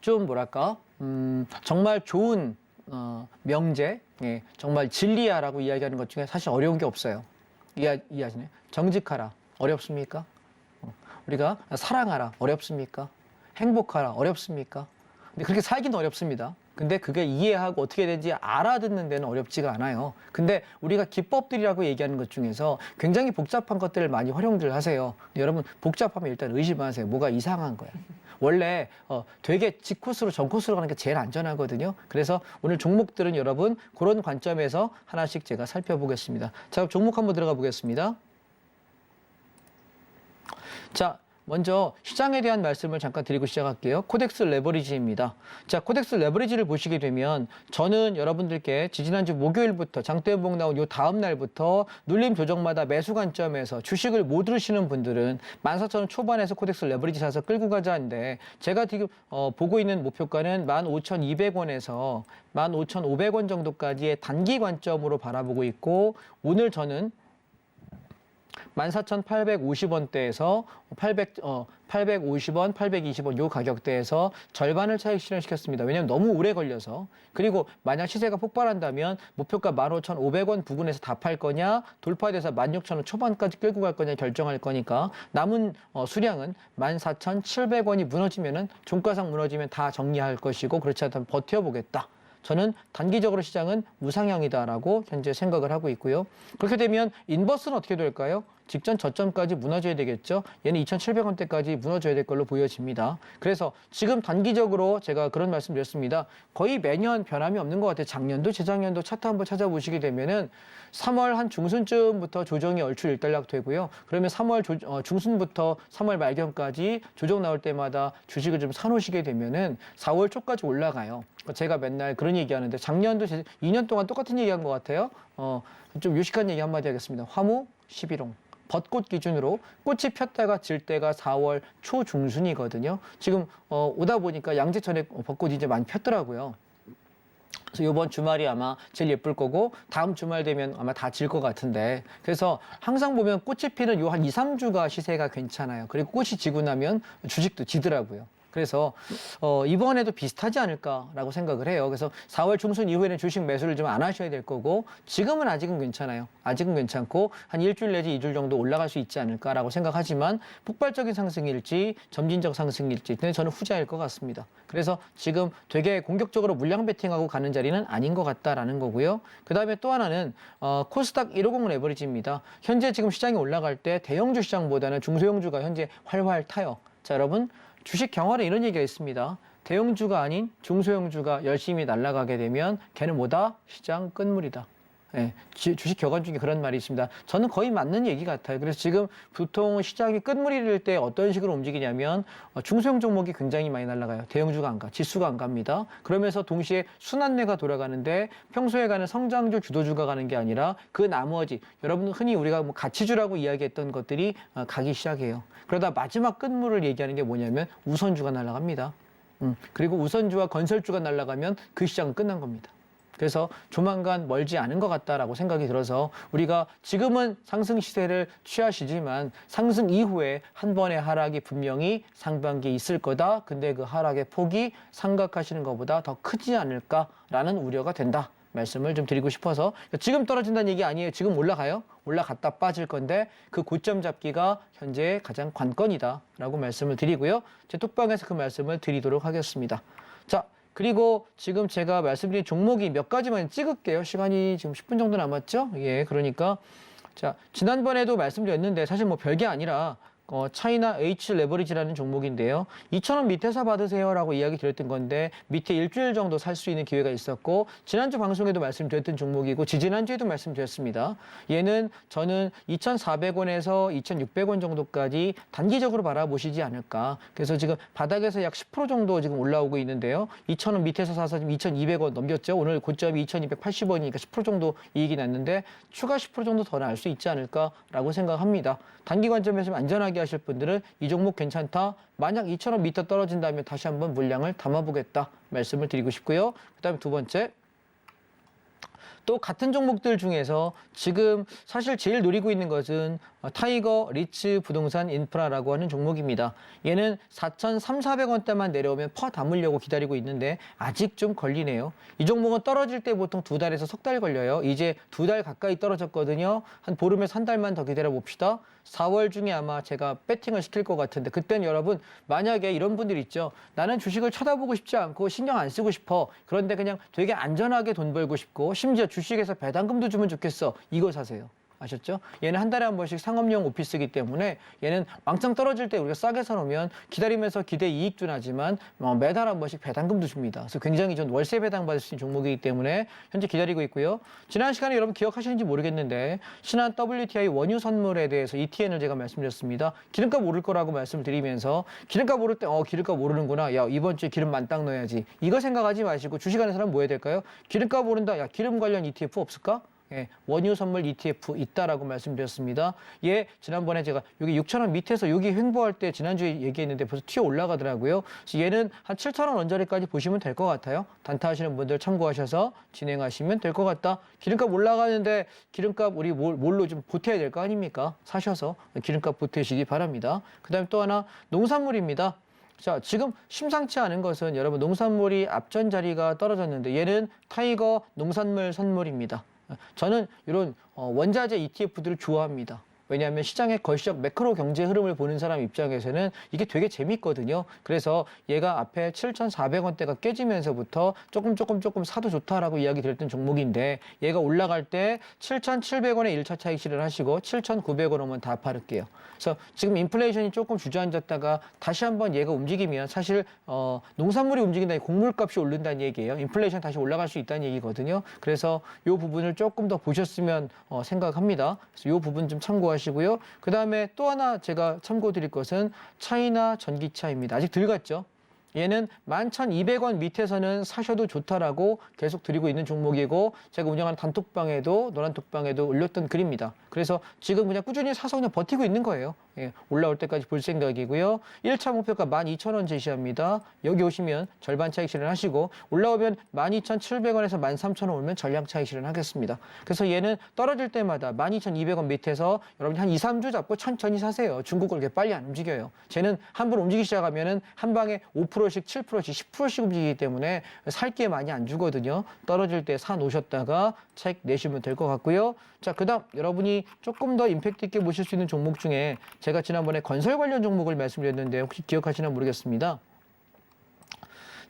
좀 뭐랄까, 정말 좋은 명제, 정말 진리야라고 이야기하는 것 중에 사실 어려운 게 없어요. 이해하시나요? 정직하라, 어렵습니까? 우리가 사랑하라, 어렵습니까? 행복하라, 어렵습니까? 근데 그렇게 살기는 어렵습니다. 근데 그게 이해하고 어떻게 되는지 알아듣는 데는 어렵지가 않아요. 근데 우리가 기법들이라고 얘기하는 것 중에서 굉장히 복잡한 것들을 많이 활용들 하세요. 여러분, 복잡하면 일단 의심하세요. 뭐가 이상한 거야. 원래 되게 직코스로 전코스로 가는 게 제일 안전하거든요. 그래서 오늘 종목들은 여러분 그런 관점에서 하나씩 제가 살펴보겠습니다. 자, 그럼 종목 한번 들어가 보겠습니다. 자, 먼저 시장에 대한 말씀을 잠깐 드리고 시작할게요. 코덱스 레버리지입니다. 자, 코덱스 레버리지를 보시게 되면 저는 여러분들께 지지난주 목요일부터 장대음봉 나온 요 다음 날부터 눌림 조정마다 매수 관점에서 주식을 못 들으시는 분들은 14,000원 초반에서 코덱스 레버리지 사서 끌고 가자는데, 제가 지금 보고 있는 목표가는 15,200원에서 15,500원 정도까지의 단기 관점으로 바라보고 있고, 오늘 저는 14,850원대에서 850원, 820원 요 가격대에서 절반을 차익 실현시켰습니다. 왜냐하면 너무 오래 걸려서. 그리고 만약 시세가 폭발한다면 목표가 15,500원 부근에서 다 팔 거냐, 돌파돼서 16,000원 초반까지 끌고 갈 거냐 결정할 거니까, 남은 수량은 14,700원이 무너지면은, 종가상 무너지면 다 정리할 것이고, 그렇지 않다면 버텨보겠다. 저는 단기적으로 시장은 무상향이다라고 현재 생각을 하고 있고요. 그렇게 되면 인버스는 어떻게 될까요? 직전 저점까지 무너져야 되겠죠. 얘는 2,700원대까지 무너져야 될 걸로 보여집니다. 그래서 지금 단기적으로 제가 그런 말씀 드렸습니다. 거의 매년 변함이 없는 것 같아요. 작년도 재작년도 차트 한번 찾아보시게 되면은 3월 한 중순쯤부터 조정이 얼추일단락 되고요. 그러면 3월 중순부터 3월 말경까지 조정 나올 때마다 주식을 좀 사놓으시게 되면은 4월 초까지 올라가요. 제가 맨날 그런 얘기하는데, 작년도 2년 동안 똑같은 얘기한 것 같아요. 좀 유식한 얘기 한마디 하겠습니다. 화무 11홍. 벚꽃 기준으로 꽃이 폈다가 질 때가 4월 초중순이거든요. 지금 오다 보니까 양재천에 벚꽃이 이제 많이 폈더라고요. 그래서 이번 주말이 아마 제일 예쁠 거고, 다음 주말 되면 아마 다 질 것 같은데, 그래서 항상 보면 꽃이 피는 요 한 2, 3주가 시세가 괜찮아요. 그리고 꽃이 지고 나면 주식도 지더라고요. 그래서 이번에도 비슷하지 않을까라고 생각을 해요. 그래서 4월 중순 이후에는 주식 매수를 좀 안 하셔야 될 거고 지금은 아직은 괜찮아요. 아직은 괜찮고 한 일주일 내지 2주일 정도 올라갈 수 있지 않을까라고 생각하지만 폭발적인 상승일지 점진적 상승일지 저는 후자일 것 같습니다. 그래서 지금 되게 공격적으로 물량 베팅하고 가는 자리는 아닌 것 같다라는 거고요. 그다음에 또 하나는 코스닥 150 레버리지입니다. 현재 지금 시장이 올라갈 때 대형주 시장보다는 중소형주가 현재 활활 타요. 자, 여러분 주식 경활에 이런 얘기가 있습니다. 대형주가 아닌 중소형주가 열심히 날아가게 되면 걔는 뭐다? 시장 끝물이다. 예, 주식 격언 중에 그런 말이 있습니다. 저는 거의 맞는 얘기 같아요. 그래서 지금 보통 시장이 끝물일 때 어떤 식으로 움직이냐면 중소형 종목이 굉장히 많이 날아가요. 대형주가 안 가, 지수가 안 갑니다. 그러면서 동시에 순환매가 돌아가는데 평소에 가는 성장주, 주도주가 가는 게 아니라 그 나머지 여러분 흔히 우리가 뭐 가치주라고 이야기했던 것들이 가기 시작해요. 그러다 마지막 끝물을 얘기하는 게 뭐냐면 우선주가 날아갑니다. 그리고 우선주와 건설주가 날아가면 그 시장은 끝난 겁니다. 그래서 조만간 멀지 않은 것 같다라고 생각이 들어서 우리가 지금은 상승 시세를 취하시지만 상승 이후에 한 번의 하락이 분명히 상반기에 있을 거다. 근데 그 하락의 폭이 생각하시는 것보다 더 크지 않을까라는 우려가 된다. 말씀을 좀 드리고 싶어서 지금 떨어진다는 얘기 아니에요. 지금 올라가요. 올라갔다 빠질 건데 그 고점 잡기가 현재 가장 관건이다라고 말씀을 드리고요. 제 톡방에서 그 말씀을 드리도록 하겠습니다. 자, 그리고 지금 제가 말씀드린 종목이 몇 가지만 찍을게요. 시간이 지금 10분 정도 남았죠? 예, 그러니까 자, 지난번에도 말씀드렸는데 사실 뭐 별게 아니라 차이나 H 레버리지라는 종목인데요. 2,000원 밑에서 받으세요라고 이야기 드렸던 건데 밑에 일주일 정도 살 수 있는 기회가 있었고 지난주 방송에도 말씀드렸던 종목이고 지지난주에도 말씀드렸습니다. 얘는 저는 2,400원에서 2,600원 정도까지 단기적으로 바라보시지 않을까. 그래서 지금 바닥에서 약 10% 정도 지금 올라오고 있는데요. 2,000원 밑에서 사서 지금 2,200원 넘겼죠. 오늘 고점이 2,280원이니까 10% 정도 이익이 났는데 추가 10% 정도 더 나올 수 있지 않을까라고 생각합니다. 단기 관점에서 좀 안전하게 하실 분들은 이 종목 괜찮다. 만약 2,000원 밑에 떨어진다면 다시 한번 물량을 담아보겠다 말씀을 드리고 싶고요. 그다음에 두 번째. 또 같은 종목들 중에서 지금 사실 제일 노리고 있는 것은 타이거 리츠 부동산 인프라라고 하는 종목입니다. 얘는 4,300~400원대만 내려오면 퍼 담으려고 기다리고 있는데 아직 좀 걸리네요. 이 종목은 떨어질 때 보통 2달에서 석 달 걸려요. 이제 2달 가까이 떨어졌거든요. 한 보름에서 한 달만 더 기다려 봅시다. 4월 중에 아마 제가 배팅을 시킬 것 같은데 그때는 여러분 만약에 이런 분들 있죠. 나는 주식을 쳐다보고 싶지 않고 신경 안 쓰고 싶어. 그런데 그냥 되게 안전하게 돈 벌고 싶고 심지어 주식에서 배당금도 주면 좋겠어. 이거 사세요. 아셨죠? 얘는 한 달에 한 번씩 상업용 오피스이기 때문에 얘는 왕창 떨어질 때 우리가 싸게 사놓으면 기다리면서 기대 이익도 나지만 매달 한 번씩 배당금도 줍니다. 그래서 굉장히 전 월세 배당 받을 수 있는 종목이기 때문에 현재 기다리고 있고요. 지난 시간에 여러분 기억하시는지 모르겠는데 신한 WTI 원유 선물에 대해서 ETN을 제가 말씀드렸습니다. 기름값 오를 거라고 말씀드리면서 기름값 오를 때 기름값 오르는구나. 야 이번 주에 기름 만땅 넣어야지. 이거 생각하지 마시고 주식하는 사람 뭐 해야 될까요? 기름값 오른다. 야 기름 관련 ETF 없을까? 예, 원유 선물 ETF 있다라고 말씀드렸습니다. 예, 지난번에 제가 여기 6,000원 밑에서 여기 횡보할 때 지난주에 얘기했는데 벌써 튀어 올라가더라고요. 그래서 얘는 한 7,000원 언저리까지 보시면 될 것 같아요. 단타하시는 분들 참고하셔서 진행하시면 될 것 같다. 기름값 올라가는데 기름값 우리 뭘로 좀 보태야 될 거 아닙니까? 사셔서 기름값 보태시기 바랍니다. 그다음에 또 하나 농산물입니다. 자, 지금 심상치 않은 것은 여러분 농산물이 앞전 자리가 떨어졌는데 얘는 타이거 농산물 선물입니다. 저는 이런 원자재 ETF들을 좋아합니다. 왜냐하면 시장의 거시적 매크로 경제 흐름을 보는 사람 입장에서는 이게 되게 재밌거든요. 그래서 얘가 앞에 7,400원대가 깨지면서부터 조금 사도 좋다라고 이야기 드렸던 종목인데 얘가 올라갈 때 7,700원에 1차 차익 실현하시고 7,900원 오면 다 팔을게요. 그래서 지금 인플레이션이 조금 주저앉았다가 다시 한번 얘가 움직이면 사실 농산물이 움직인다니 곡물값이 오른다는 얘기예요. 인플레이션 다시 올라갈 수 있다는 얘기거든요. 그래서 이 부분을 조금 더 보셨으면 생각합니다. 그래서 이 부분 좀 참고하시고요. 그 다음에 또 하나 제가 참고드릴 것은 차이나 전기차입니다. 아직 덜 갔죠. 얘는 11,200원 밑에서는 사셔도 좋다라고 계속 드리고 있는 종목이고 제가 운영하는 단톡방에도 노란톡방에도 올렸던 글입니다. 그래서 지금 그냥 꾸준히 사서 그냥 버티고 있는 거예요. 올라올 때까지 볼 생각이고요. 1차 목표가 12,000원 제시합니다. 여기 오시면 절반 차익 실현하시고 올라오면 12,700원에서 13,000원 오면 전량 차익 실현하겠습니다. 그래서 얘는 떨어질 때마다 12,200원 밑에서 여러분이 한 2, 3주 잡고 천천히 사세요. 중국을 그렇게 빨리 안 움직여요. 쟤는 한 번 움직이기 시작하면은 한 방에 5%씩, 7%씩, 10%씩 움직이기 때문에 살 게 많이 안 주거든요. 떨어질 때 사 놓으셨다가 차익 내시면 될 것 같고요. 자, 그다음 여러분이 조금 더 임팩트 있게 보실 수 있는 종목 중에 제가 지난번에 건설 관련 종목을 말씀드렸는데 혹시 기억하시나 모르겠습니다.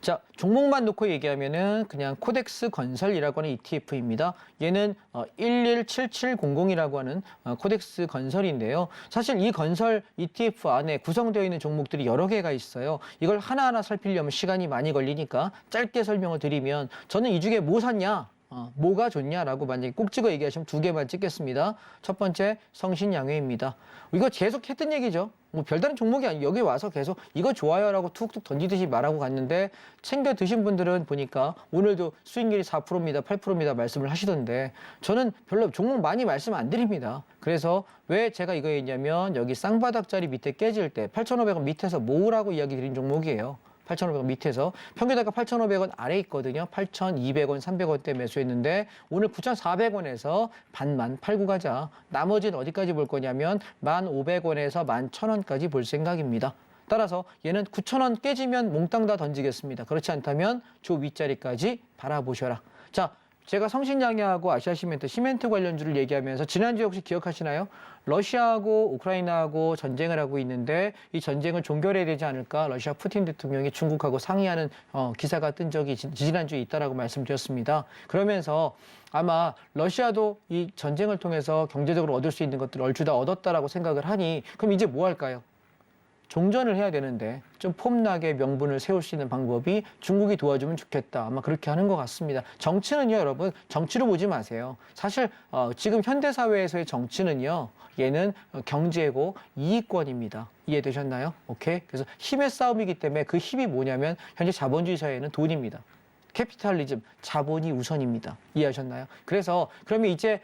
자, 종목만 놓고 얘기하면은 그냥 코덱스 건설이라고 하는 ETF입니다. 얘는 117700이라고 하는 코덱스 건설인데요. 사실 이 건설 ETF 안에 구성되어 있는 종목들이 여러 개가 있어요. 이걸 하나하나 살피려면 시간이 많이 걸리니까 짧게 설명을 드리면 저는 이 중에 뭐 샀냐? 뭐가 좋냐라고 만약에 꼭 찍어 얘기하시면 두 개만 찍겠습니다. 첫 번째 성신양회입니다. 이거 계속 했던 얘기죠. 뭐 별다른 종목이 아니고 여기 와서 계속 이거 좋아요라고 툭툭 던지듯이 말하고 갔는데 챙겨 드신 분들은 보니까 오늘도 수익률이 4%입니다. 8%입니다. 말씀을 하시던데 저는 별로 종목 많이 말씀 안 드립니다. 그래서 왜 제가 이거 했냐면 여기 쌍바닥짜리 밑에 깨질 때 8,500원 밑에서 모으라고 이야기 드린 종목이에요. 8,500원 밑에서 평균가가 8,500원 아래 있거든요. 8,200원, 300원대 매수했는데 오늘 9,400원에서 반만 팔고 가자. 나머지는 어디까지 볼 거냐면 1,500원에서 11,000원까지 볼 생각입니다. 따라서 얘는 9,000원 깨지면 몽땅 다 던지겠습니다. 그렇지 않다면 저 윗자리까지 바라보셔라. 자, 제가 성신양해하고 아시아시멘트, 시멘트 관련주를 얘기하면서 지난주에 혹시 기억하시나요? 러시아하고 우크라이나하고 전쟁을 하고 있는데 이 전쟁을 종결해야 되지 않을까? 러시아 푸틴 대통령이 중국하고 상의하는 기사가 뜬 적이 지난주에 있다라고 말씀드렸습니다. 그러면서 아마 러시아도 이 전쟁을 통해서 경제적으로 얻을 수 있는 것들을 얼추 다 얻었다라고 생각을 하니 그럼 이제 뭐 할까요? 종전을 해야 되는데 좀 폼나게 명분을 세울 수 있는 방법이 중국이 도와주면 좋겠다. 아마 그렇게 하는 것 같습니다. 정치는요, 여러분, 정치로 보지 마세요. 사실 지금 현대사회에서의 정치는요, 얘는 경제고 이익권입니다. 이해되셨나요? 오케이? 그래서 힘의 싸움이기 때문에 그 힘이 뭐냐면 현재 자본주의 사회는 돈입니다. 캐피탈리즘, 자본이 우선입니다. 이해하셨나요? 그래서 그러면 이제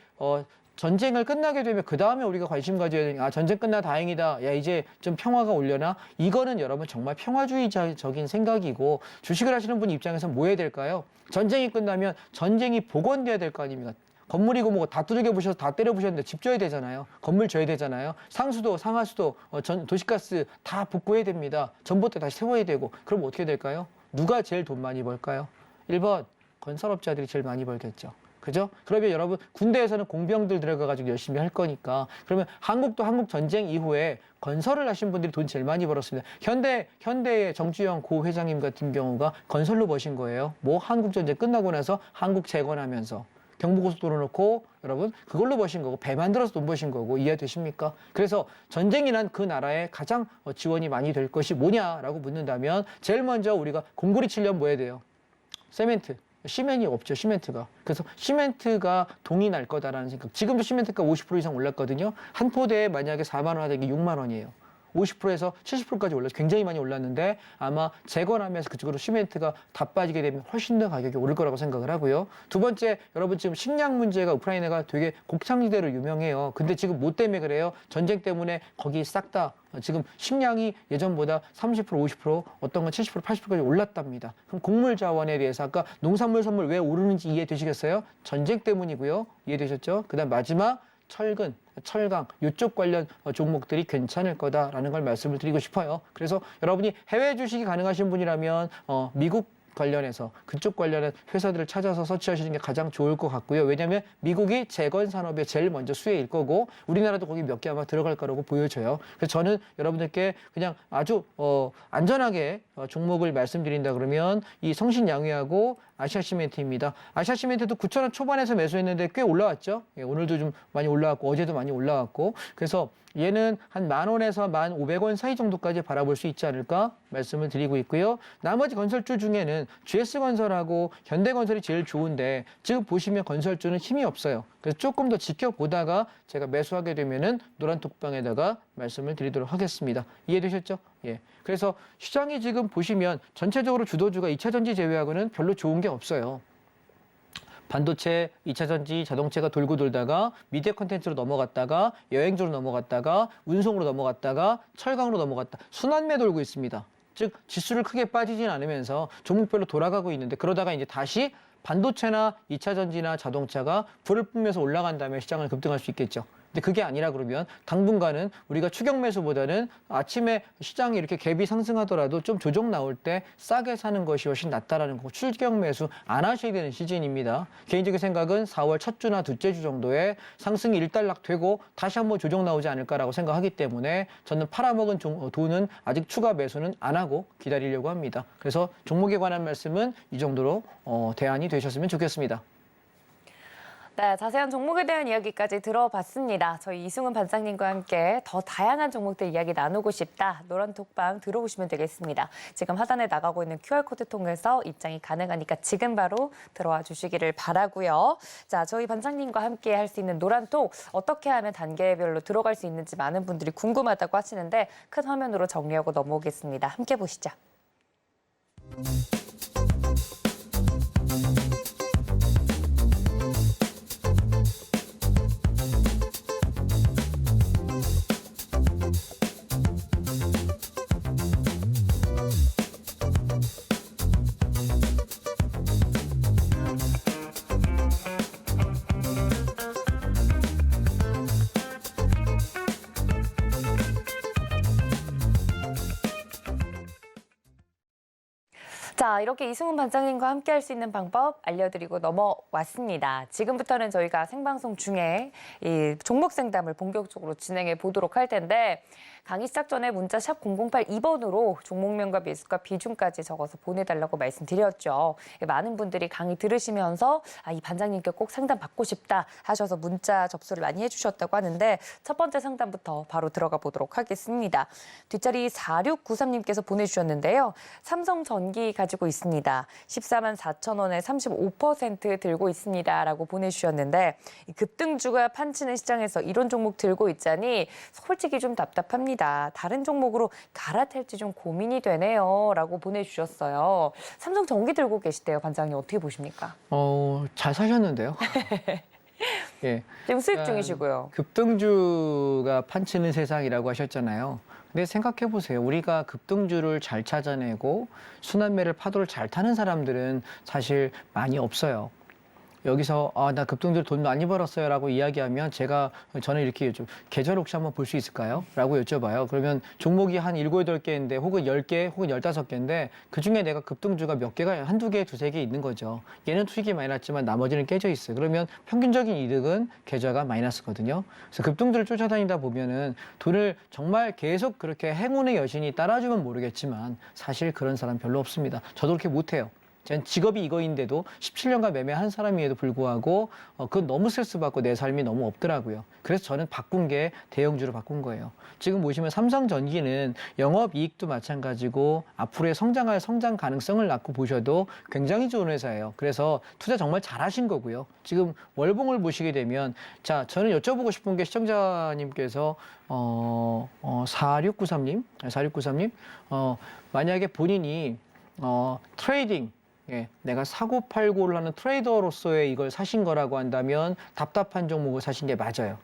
전쟁을 끝나게 되면 그 다음에 우리가 관심 가져야 되는 전쟁 끝나 다행이다. 야 이제 좀 평화가 오려나? 이거는 여러분 정말 평화주의적인 생각이고 주식을 하시는 분 입장에서 뭐 해야 될까요? 전쟁이 끝나면 전쟁이 복원돼야 될 거 아닙니까? 건물이고 뭐고 다 두들겨 부셔서 다 때려 부셨는데 집 져야 되잖아요. 건물 져야 되잖아요. 상수도, 상하수도, 도시가스 다 복구해야 됩니다. 전봇대 다시 세워야 되고 그럼 어떻게 될까요? 누가 제일 돈 많이 벌까요? 1번 건설업자들이 제일 많이 벌겠죠. 그죠? 그러면 여러분 군대에서는 공병들 들어가가지고 열심히 할 거니까 그러면 한국도 한국 전쟁 이후에 건설을 하신 분들이 돈 제일 많이 벌었습니다. 현대의 정주영 고 회장님 같은 경우가 건설로 버신 거예요. 뭐 한국 전쟁 끝나고 나서 한국 재건하면서 경부고속도로 놓고 여러분 그걸로 버신 거고 배 만들어서 돈 버신 거고 이해되십니까? 그래서 전쟁이란 그 나라에 가장 지원이 많이 될 것이 뭐냐라고 묻는다면 제일 먼저 우리가 공구리 치려면 뭐 해야 돼요? 세멘트. 시멘이 없죠, 시멘트가. 그래서 시멘트가 동이 날 거다라는 생각. 지금도 시멘트가 50% 이상 올랐거든요. 한 포대에 만약에 4만 원 하던 게 6만 원이에요. 50%에서 70%까지 올랐어요. 굉장히 많이 올랐는데 아마 재건하면서 그쪽으로 시멘트가 다 빠지게 되면 훨씬 더 가격이 오를 거라고 생각을 하고요. 두 번째, 여러분 지금 식량 문제가 우크라이나가 되게 곡창지대로 유명해요. 근데 지금 뭐 때문에 그래요? 전쟁 때문에 거기 싹 다 지금 식량이 예전보다 30%, 50%, 어떤 건 70%, 80%까지 올랐답니다. 그럼 곡물 자원에 대해서 아까 농산물 선물 왜 오르는지 이해되시겠어요? 전쟁 때문이고요. 이해되셨죠? 그다음 마지막 철근, 철강 이쪽 관련 종목들이 괜찮을 거다라는 걸 말씀을 드리고 싶어요. 그래서 여러분이 해외 주식이 가능하신 분이라면 미국 관련해서 그쪽 관련한 회사들을 찾아서 서치하시는 게 가장 좋을 것 같고요. 왜냐하면 미국이 재건 산업에 제일 먼저 수혜일 거고 우리나라도 거기 몇 개 아마 들어갈 거라고 보여져요. 그래서 저는 여러분들께 그냥 아주 안전하게 종목을 말씀드린다 그러면 이 성신양회하고 아시아시멘트입니다. 아시아시멘트도 9,000원 초반에서 매수했는데 꽤 올라왔죠. 예, 오늘도 좀 많이 올라왔고 어제도 많이 올라왔고 그래서 얘는 한 10,000원에서 1,500원 사이 정도까지 바라볼 수 있지 않을까 말씀을 드리고 있고요. 나머지 건설주 중에는 GS건설하고 현대건설이 제일 좋은데 지금 보시면 건설주는 힘이 없어요. 그래서 조금 더 지켜보다가 제가 매수하게 되면은 노란 톡방에다가 말씀을 드리도록 하겠습니다. 이해되셨죠? 예. 그래서 시장이 지금 보시면 전체적으로 주도주가 2차 전지 제외하고는 별로 좋은 게 없어요. 반도체, 2차 전지, 자동차가 돌고 돌다가 미디어 콘텐츠로 넘어갔다가 여행주로 넘어갔다가 운송으로 넘어갔다가 철강으로 넘어갔다. 순환매 돌고 있습니다. 즉 지수를 크게 빠지진 않으면서 종목별로 돌아가고 있는데 그러다가 이제 다시 반도체나 2차 전지나 자동차가 불을 뿜면서 올라간 다음에 시장을 급등할 수 있겠죠. 근데 그게 아니라 그러면 당분간은 우리가 추격 매수보다는 아침에 시장이 이렇게 갭이 상승하더라도 좀 조정 나올 때 싸게 사는 것이 훨씬 낫다라는 거고 추격 매수 안 하셔야 되는 시즌입니다. 개인적인 생각은 4월 첫 주나 둘째 주 정도에 상승이 일단락되고 다시 한번 조정 나오지 않을까라고 생각하기 때문에 저는 팔아먹은 돈은 아직 추가 매수는 안 하고 기다리려고 합니다. 그래서 종목에 관한 말씀은 이 정도로 대안이 되셨으면 좋겠습니다. 네, 자세한 종목에 대한 이야기까지 들어봤습니다. 저희 이승훈 반장님과 함께 더 다양한 종목들 이야기 나누고 싶다. 노란톡방 들어오시면 되겠습니다. 지금 하단에 나가고 있는 QR코드 통해서 입장이 가능하니까 지금 바로 들어와 주시기를 바라고요. 자, 저희 반장님과 함께 할 수 있는 노란톡 어떻게 하면 단계별로 들어갈 수 있는지 많은 분들이 궁금하다고 하시는데 큰 화면으로 정리하고 넘어오겠습니다. 함께 보시죠. 자, 이렇게 이승훈 반장님과 함께 할 수 있는 방법 알려드리고 넘어왔습니다. 지금부터는 저희가 생방송 중에 이 종목 상담을 본격적으로 진행해 보도록 할 텐데 강의 시작 전에 문자 샵 0082번으로 종목명과 매수가 비중까지 적어서 보내달라고 말씀드렸죠. 많은 분들이 강의 들으시면서 이 반장님께 꼭 상담 받고 싶다 하셔서 문자 접수를 많이 해주셨다고 하는데 첫 번째 상담부터 바로 들어가 보도록 하겠습니다. 뒷자리 4693님께서 보내주셨는데요. 삼성전기 가지고 있습니다. 14만 4천 원에 35% 들고 있습니다. 라고 보내주셨는데 급등주가 판치는 시장에서 이런 종목 들고 있자니 솔직히 좀 답답합니다. 다른 종목으로 갈아탈지 좀 고민이 되네요. 라고 보내주셨어요. 삼성전기 들고 계시대요. 반장님 어떻게 보십니까? 잘 사셨는데요. 예. 지금 수익 중이시고요. 급등주가 판치는 세상이라고 하셨잖아요. 근데 생각해 보세요. 우리가 급등주를 잘 찾아내고 순환매를 파도를 잘 타는 사람들은 사실 많이 없어요. 여기서 나 급등주로 돈 많이 벌었어요 라고 이야기하면 저는 이렇게 여쭤 계절 혹시 한번 볼 수 있을까요? 라고 여쭤봐요. 그러면 종목이 한 7, 8개인데 혹은 10개 혹은 15개인데 그중에 내가 급등주가 몇 개가 한두 개, 두세 개 있는 거죠. 얘는 수익이 많이 났지만 나머지는 깨져 있어요. 그러면 평균적인 이득은 계좌가 마이너스거든요. 그래서 급등주를 쫓아다니다 보면은 돈을 정말 계속 그렇게 행운의 여신이 따라주면 모르겠지만 사실 그런 사람 별로 없습니다. 저도 그렇게 못해요. 전 직업이 이거인데도 17년간 매매한 사람임에도 불구하고 그건 너무 스트레스 받고 내 삶이 너무 없더라고요. 그래서 저는 바꾼 게 대형주로 바꾼 거예요. 지금 보시면 삼성전기는 영업이익도 마찬가지고 앞으로의 성장 가능성을 낳고 보셔도 굉장히 좋은 회사예요. 그래서 투자 정말 잘하신 거고요. 지금 월봉을 보시게 되면 자 저는 여쭤보고 싶은 게 시청자님께서 4693님 만약에 본인이 트레이딩 내가 사고 팔고를 하는 트레이더로서의 이걸 사신 거라고 한다면 답답한 종목을 사신 게 맞아요.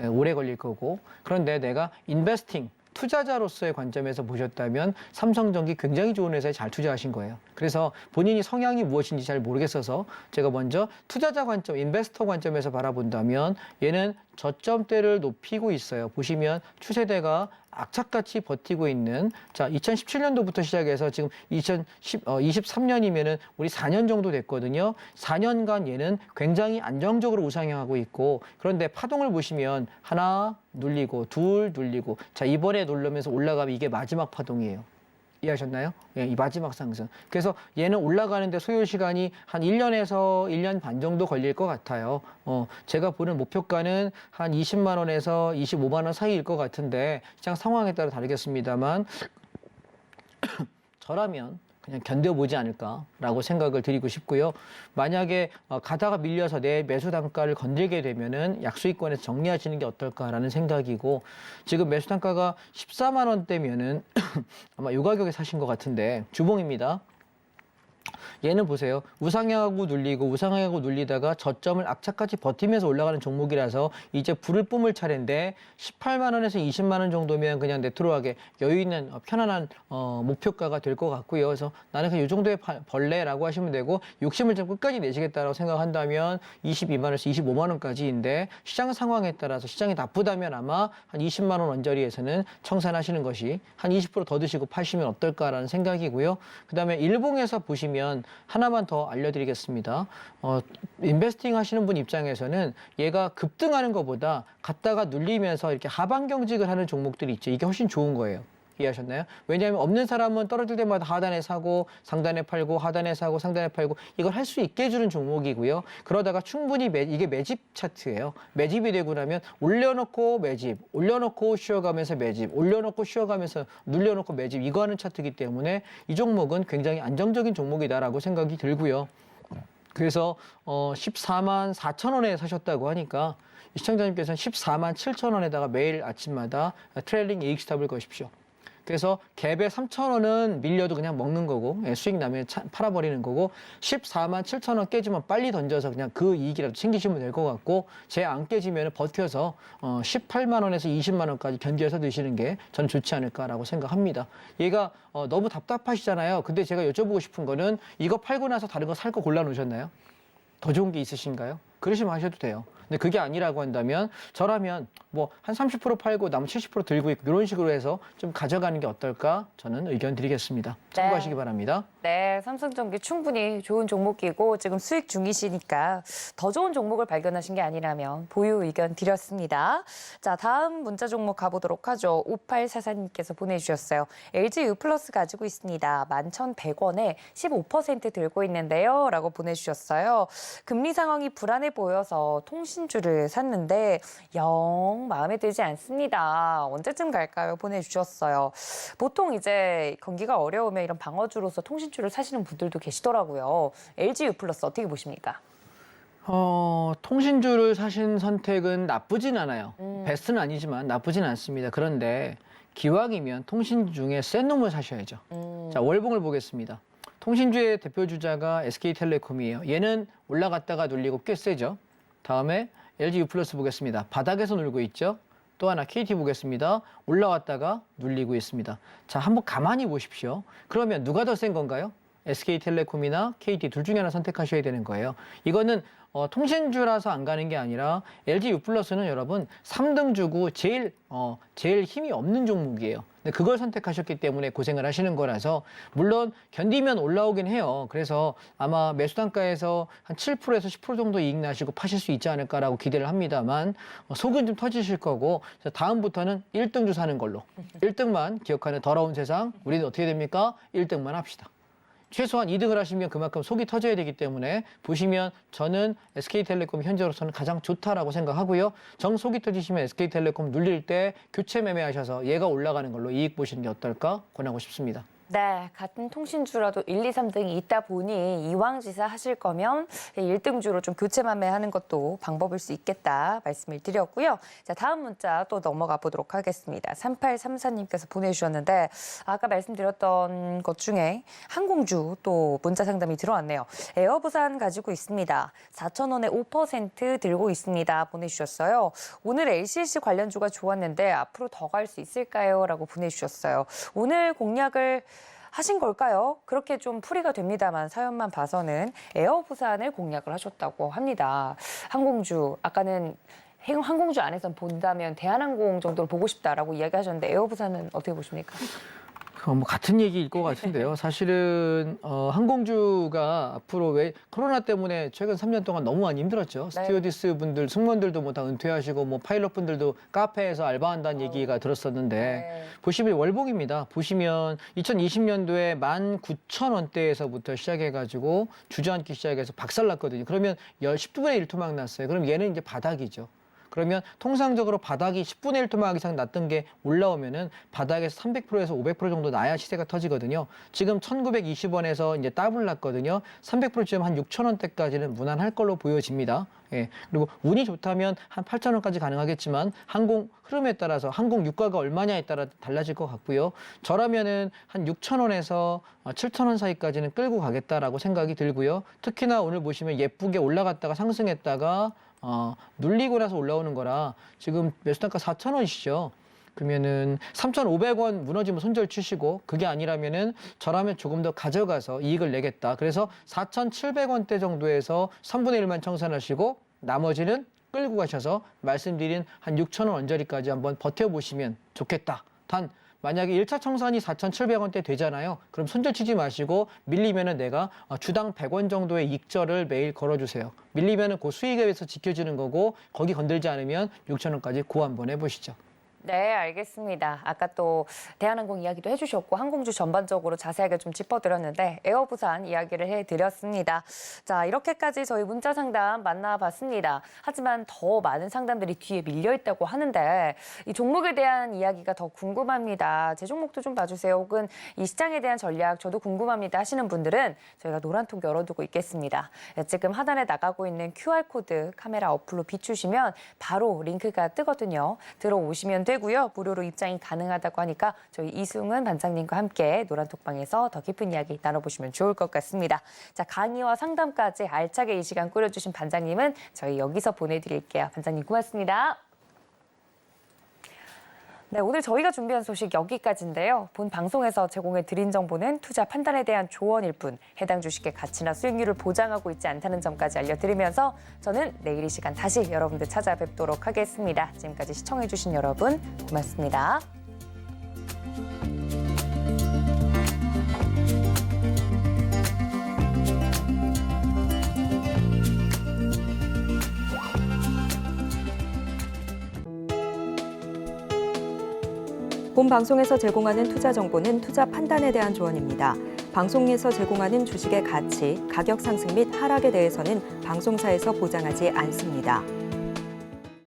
오래 걸릴 거고. 그런데 내가 인베스팅, 투자자로서의 관점에서 보셨다면 삼성전기 굉장히 좋은 회사에 잘 투자하신 거예요. 그래서 본인이 성향이 무엇인지 잘 모르겠어서 제가 먼저 투자자 관점, 인베스터 관점에서 바라본다면 얘는 저점대를 높이고 있어요. 보시면 추세대가 악착같이 버티고 있는 2017년도부터 시작해서 지금 2023년이면은 우리 4년 정도 됐거든요. 4년간 얘는 굉장히 안정적으로 우상향하고 있고 그런데 파동을 보시면 하나 눌리고 둘 눌리고 이번에 누르면서 올라가면 이게 마지막 파동이에요. 이해하셨나요? 예, 이 마지막 상승. 그래서 얘는 올라가는데 소요 시간이 한 1년에서 1년 반 정도 걸릴 것 같아요. 제가 보는 목표가는 한 20만 원에서 25만 원 사이일 것 같은데 시장 상황에 따라 다르겠습니다만 저라면 그냥 견뎌보지 않을까라고 생각을 드리고 싶고요. 만약에 가다가 밀려서 내 매수 단가를 건들게 되면은 약수익권에서 정리하시는 게 어떨까라는 생각이고 지금 매수 단가가 14만 원대면은 아마 이 가격에 사신 것 같은데 주봉입니다. 얘는 보세요. 우상향하고 눌리고 우상향하고 눌리다가 저점을 악착같이 버티면서 올라가는 종목이라서 이제 불을 뿜을 차례인데 18만 원에서 20만 원 정도면 그냥 네트로하게 여유 있는 편안한 목표가가 될 것 같고요. 그래서 나는 그냥 이 정도의 벌레라고 하시면 되고 욕심을 좀 끝까지 내시겠다라고 생각한다면 22만 원에서 25만 원까지인데 시장 상황에 따라서 시장이 나쁘다면 아마 한 20만 원 언저리에서는 청산하시는 것이 한 20%더 드시고 파시면 어떨까라는 생각이고요. 그다음에 일봉에서 보시면 하나만 더 알려드리겠습니다. 인베스팅 하시는 분 입장에서는 얘가 급등하는 것보다 갔다가 눌리면서 이렇게 하방 경직을 하는 종목들이 있죠. 이게 훨씬 좋은 거예요. 이해하셨나요? 왜냐하면 없는 사람은 떨어질 때마다 하단에 사고 상단에 팔고 하단에 사고 상단에 팔고 이걸 할 수 있게 해주는 종목이고요. 그러다가 충분히 이게 매집 차트예요. 매집이 되고 나면 올려놓고 매집, 올려놓고 쉬어가면서 매집, 올려놓고 쉬어가면서 눌려놓고 매집 이거 하는 차트이기 때문에 이 종목은 굉장히 안정적인 종목이다라고 생각이 들고요. 그래서 14만 4천 원에 사셨다고 하니까 시청자님께서는 14만 7천 원에다가 매일 아침마다 트레일링 AX탑을 거십시오. 그래서 갭에 3천 원은 밀려도 그냥 먹는 거고 수익 나면 팔아버리는 거고 14만 7천 원 깨지면 빨리 던져서 그냥 그 이익이라도 챙기시면 될 것 같고 제 안 깨지면 버텨서 18만 원에서 20만 원까지 견뎌서 드시는 게 저는 좋지 않을까라고 생각합니다. 얘가 너무 답답하시잖아요. 근데 제가 여쭤보고 싶은 거는 이거 팔고 나서 다른 거 살 거 골라놓으셨나요? 더 좋은 게 있으신가요? 그러시면 하셔도 돼요. 근데 그게 아니라고 한다면 저라면 뭐 한 30% 팔고 나머지 70% 들고 있고 이런 식으로 해서 좀 가져가는 게 어떨까 저는 의견 드리겠습니다. 참고하시기 바랍니다. 네, 삼성전기 충분히 좋은 종목이고 지금 수익 중이시니까 더 좋은 종목을 발견하신 게 아니라면 보유 의견 드렸습니다. 자, 다음 문자 종목 가보도록 하죠. 5844님께서 보내주셨어요. LG U+ 가지고 있습니다. 11,100원에 15% 들고 있는데요. 라고 보내주셨어요. 금리 상황이 불안해 보여서 통신주를 샀는데 영 마음에 들지 않습니다. 언제쯤 갈까요? 보내주셨어요. 보통 이제 경기가 어려우면 이런 방어주로서 통신주를 사시는 분들도 계시더라고요. LG U+ 어떻게 보십니까? 통신주를 사신 선택은 나쁘진 않아요. 베스트는 아니지만 나쁘진 않습니다. 그런데 기왕이면 통신주 중에 센 놈을 사셔야죠. 자, 월봉을 보겠습니다. 통신주의 대표 주자가 SK텔레콤이에요. 얘는 올라갔다가 눌리고 꽤 세죠. 다음에 LG U+ 보겠습니다. 바닥에서 놀고 있죠. 또 하나 KT 보겠습니다. 올라왔다가 눌리고 있습니다. 자, 한번 가만히 보십시오. 그러면 누가 더 센 건가요? SK텔레콤이나 KT 둘 중에 하나 선택하셔야 되는 거예요. 이거는 통신주라서 안 가는 게 아니라 LG U+는 여러분 3등주고 제일 힘이 없는 종목이에요. 근데 그걸 선택하셨기 때문에 고생을 하시는 거라서 물론 견디면 올라오긴 해요. 그래서 아마 매수 단가에서 한 7%에서 10% 정도 이익 나시고 파실 수 있지 않을까라고 기대를 합니다만 속은 좀 터지실 거고 다음부터는 1등주 사는 걸로 1등만 기억하는 더러운 세상 우리는 어떻게 됩니까? 1등만 합시다. 최소한 2등을 하시면 그만큼 속이 터져야 되기 때문에 보시면 저는 SK텔레콤 현재로서는 가장 좋다라고 생각하고요. 정 속이 터지시면 SK텔레콤 눌릴 때 교체 매매하셔서 얘가 올라가는 걸로 이익 보시는 게 어떨까 권하고 싶습니다. 네, 같은 통신주라도 1, 2, 3등이 있다 보니 이왕지사 하실 거면 1등주로 좀 교체 매매하는 것도 방법일 수 있겠다 말씀을 드렸고요. 자, 다음 문자 또 넘어가 보도록 하겠습니다. 3834님께서 보내주셨는데 아까 말씀드렸던 것 중에 항공주 또 문자 상담이 들어왔네요. 에어부산 가지고 있습니다. 4,000원에 5% 들고 있습니다. 보내주셨어요. 오늘 LCC 관련주가 좋았는데 앞으로 더 갈 수 있을까요? 라고 보내주셨어요. 오늘 공략을 하신 걸까요? 그렇게 좀 풀이가 됩니다만 사연만 봐서는 에어부산을 공략을 하셨다고 합니다. 항공주, 아까는 항공주 안에서 본다면 대한항공 정도를 보고 싶다라고 이야기하셨는데 에어부산은 어떻게 보십니까? 뭐 같은 얘기일 것 같은데요. 사실은 항공주가 앞으로 왜 코로나 때문에 최근 3년 동안 너무 많이 힘들었죠. 네. 스튜어디스 분들, 승무원들도 뭐 다 은퇴하시고 뭐 파일럿 분들도 카페에서 알바한다는 얘기가 들었었는데 네. 보시면 월봉입니다. 보시면 2020년도에 19,000원대에서부터 시작해가지고 주저앉기 시작해서 박살났거든요. 그러면 10분의 1 토막 났어요. 그럼 얘는 이제 바닥이죠. 그러면 통상적으로 바닥이 10분의 1 토막 이상 났던 게 올라오면은 바닥에서 300%에서 500% 정도 나야 시세가 터지거든요. 지금 1,920원에서 이제 더블 났거든요. 300%쯤 한 6,000원대까지는 무난할 걸로 보여집니다. 예. 그리고 운이 좋다면 한 8,000원까지 가능하겠지만 항공 흐름에 따라서 항공 유가가 얼마냐에 따라 달라질 것 같고요. 저라면은 한 6,000원에서 7,000원 사이까지는 끌고 가겠다라고 생각이 들고요. 특히나 오늘 보시면 예쁘게 올라갔다가 상승했다가 눌리고 나서 올라오는 거라 지금 매수단가 4,000원이시죠. 그러면은 3,500원 무너지면 손절 치시고 그게 아니라면은 저라면 조금 더 가져가서 이익을 내겠다. 그래서 4,700원대 정도에서 3분의 1만 청산하시고 나머지는 끌고 가셔서 말씀드린 한 6,000원 언저리까지 한번 버텨보시면 좋겠다. 단 만약에 1차 청산이 4,700원대 되잖아요. 그럼 손절 치지 마시고 밀리면은 내가 주당 100원 정도의 익절을 매일 걸어주세요. 밀리면은 그 수익에 의해서 지켜지는 거고 거기 건들지 않으면 6,000원까지 고 한번 해보시죠. 네, 알겠습니다. 아까 또 대한항공 이야기도 해주셨고 항공주 전반적으로 자세하게 좀 짚어드렸는데 에어부산 이야기를 해드렸습니다. 자, 이렇게까지 저희 문자 상담 만나봤습니다. 하지만 더 많은 상담들이 뒤에 밀려있다고 하는데 이 종목에 대한 이야기가 더 궁금합니다. 제 종목도 좀 봐주세요. 혹은 이 시장에 대한 전략 저도 궁금합니다 하시는 분들은 저희가 노란통 열어두고 있겠습니다. 지금 하단에 나가고 있는 QR코드 카메라 어플로 비추시면 바로 링크가 뜨거든요. 들어오시면 되고요. 무료로 입장이 가능하다고 하니까 저희 이승은 반장님과 함께 노란톡방에서 더 깊은 이야기 나눠보시면 좋을 것 같습니다. 자, 강의와 상담까지 알차게 이 시간 꾸려주신 반장님은 저희 여기서 보내드릴게요. 반장님 고맙습니다. 네, 오늘 저희가 준비한 소식 여기까지인데요. 본 방송에서 제공해 드린 정보는 투자 판단에 대한 조언일 뿐 해당 주식의 가치나 수익률을 보장하고 있지 않다는 점까지 알려드리면서 저는 내일 이 시간 다시 여러분들 찾아뵙도록 하겠습니다. 지금까지 시청해주신 여러분 고맙습니다. 본 방송에서 제공하는 투자 정보는 투자 판단에 대한 조언입니다. 방송에서 제공하는 주식의 가치, 가격 상승 및 하락에 대해서는 방송사에서 보장하지 않습니다.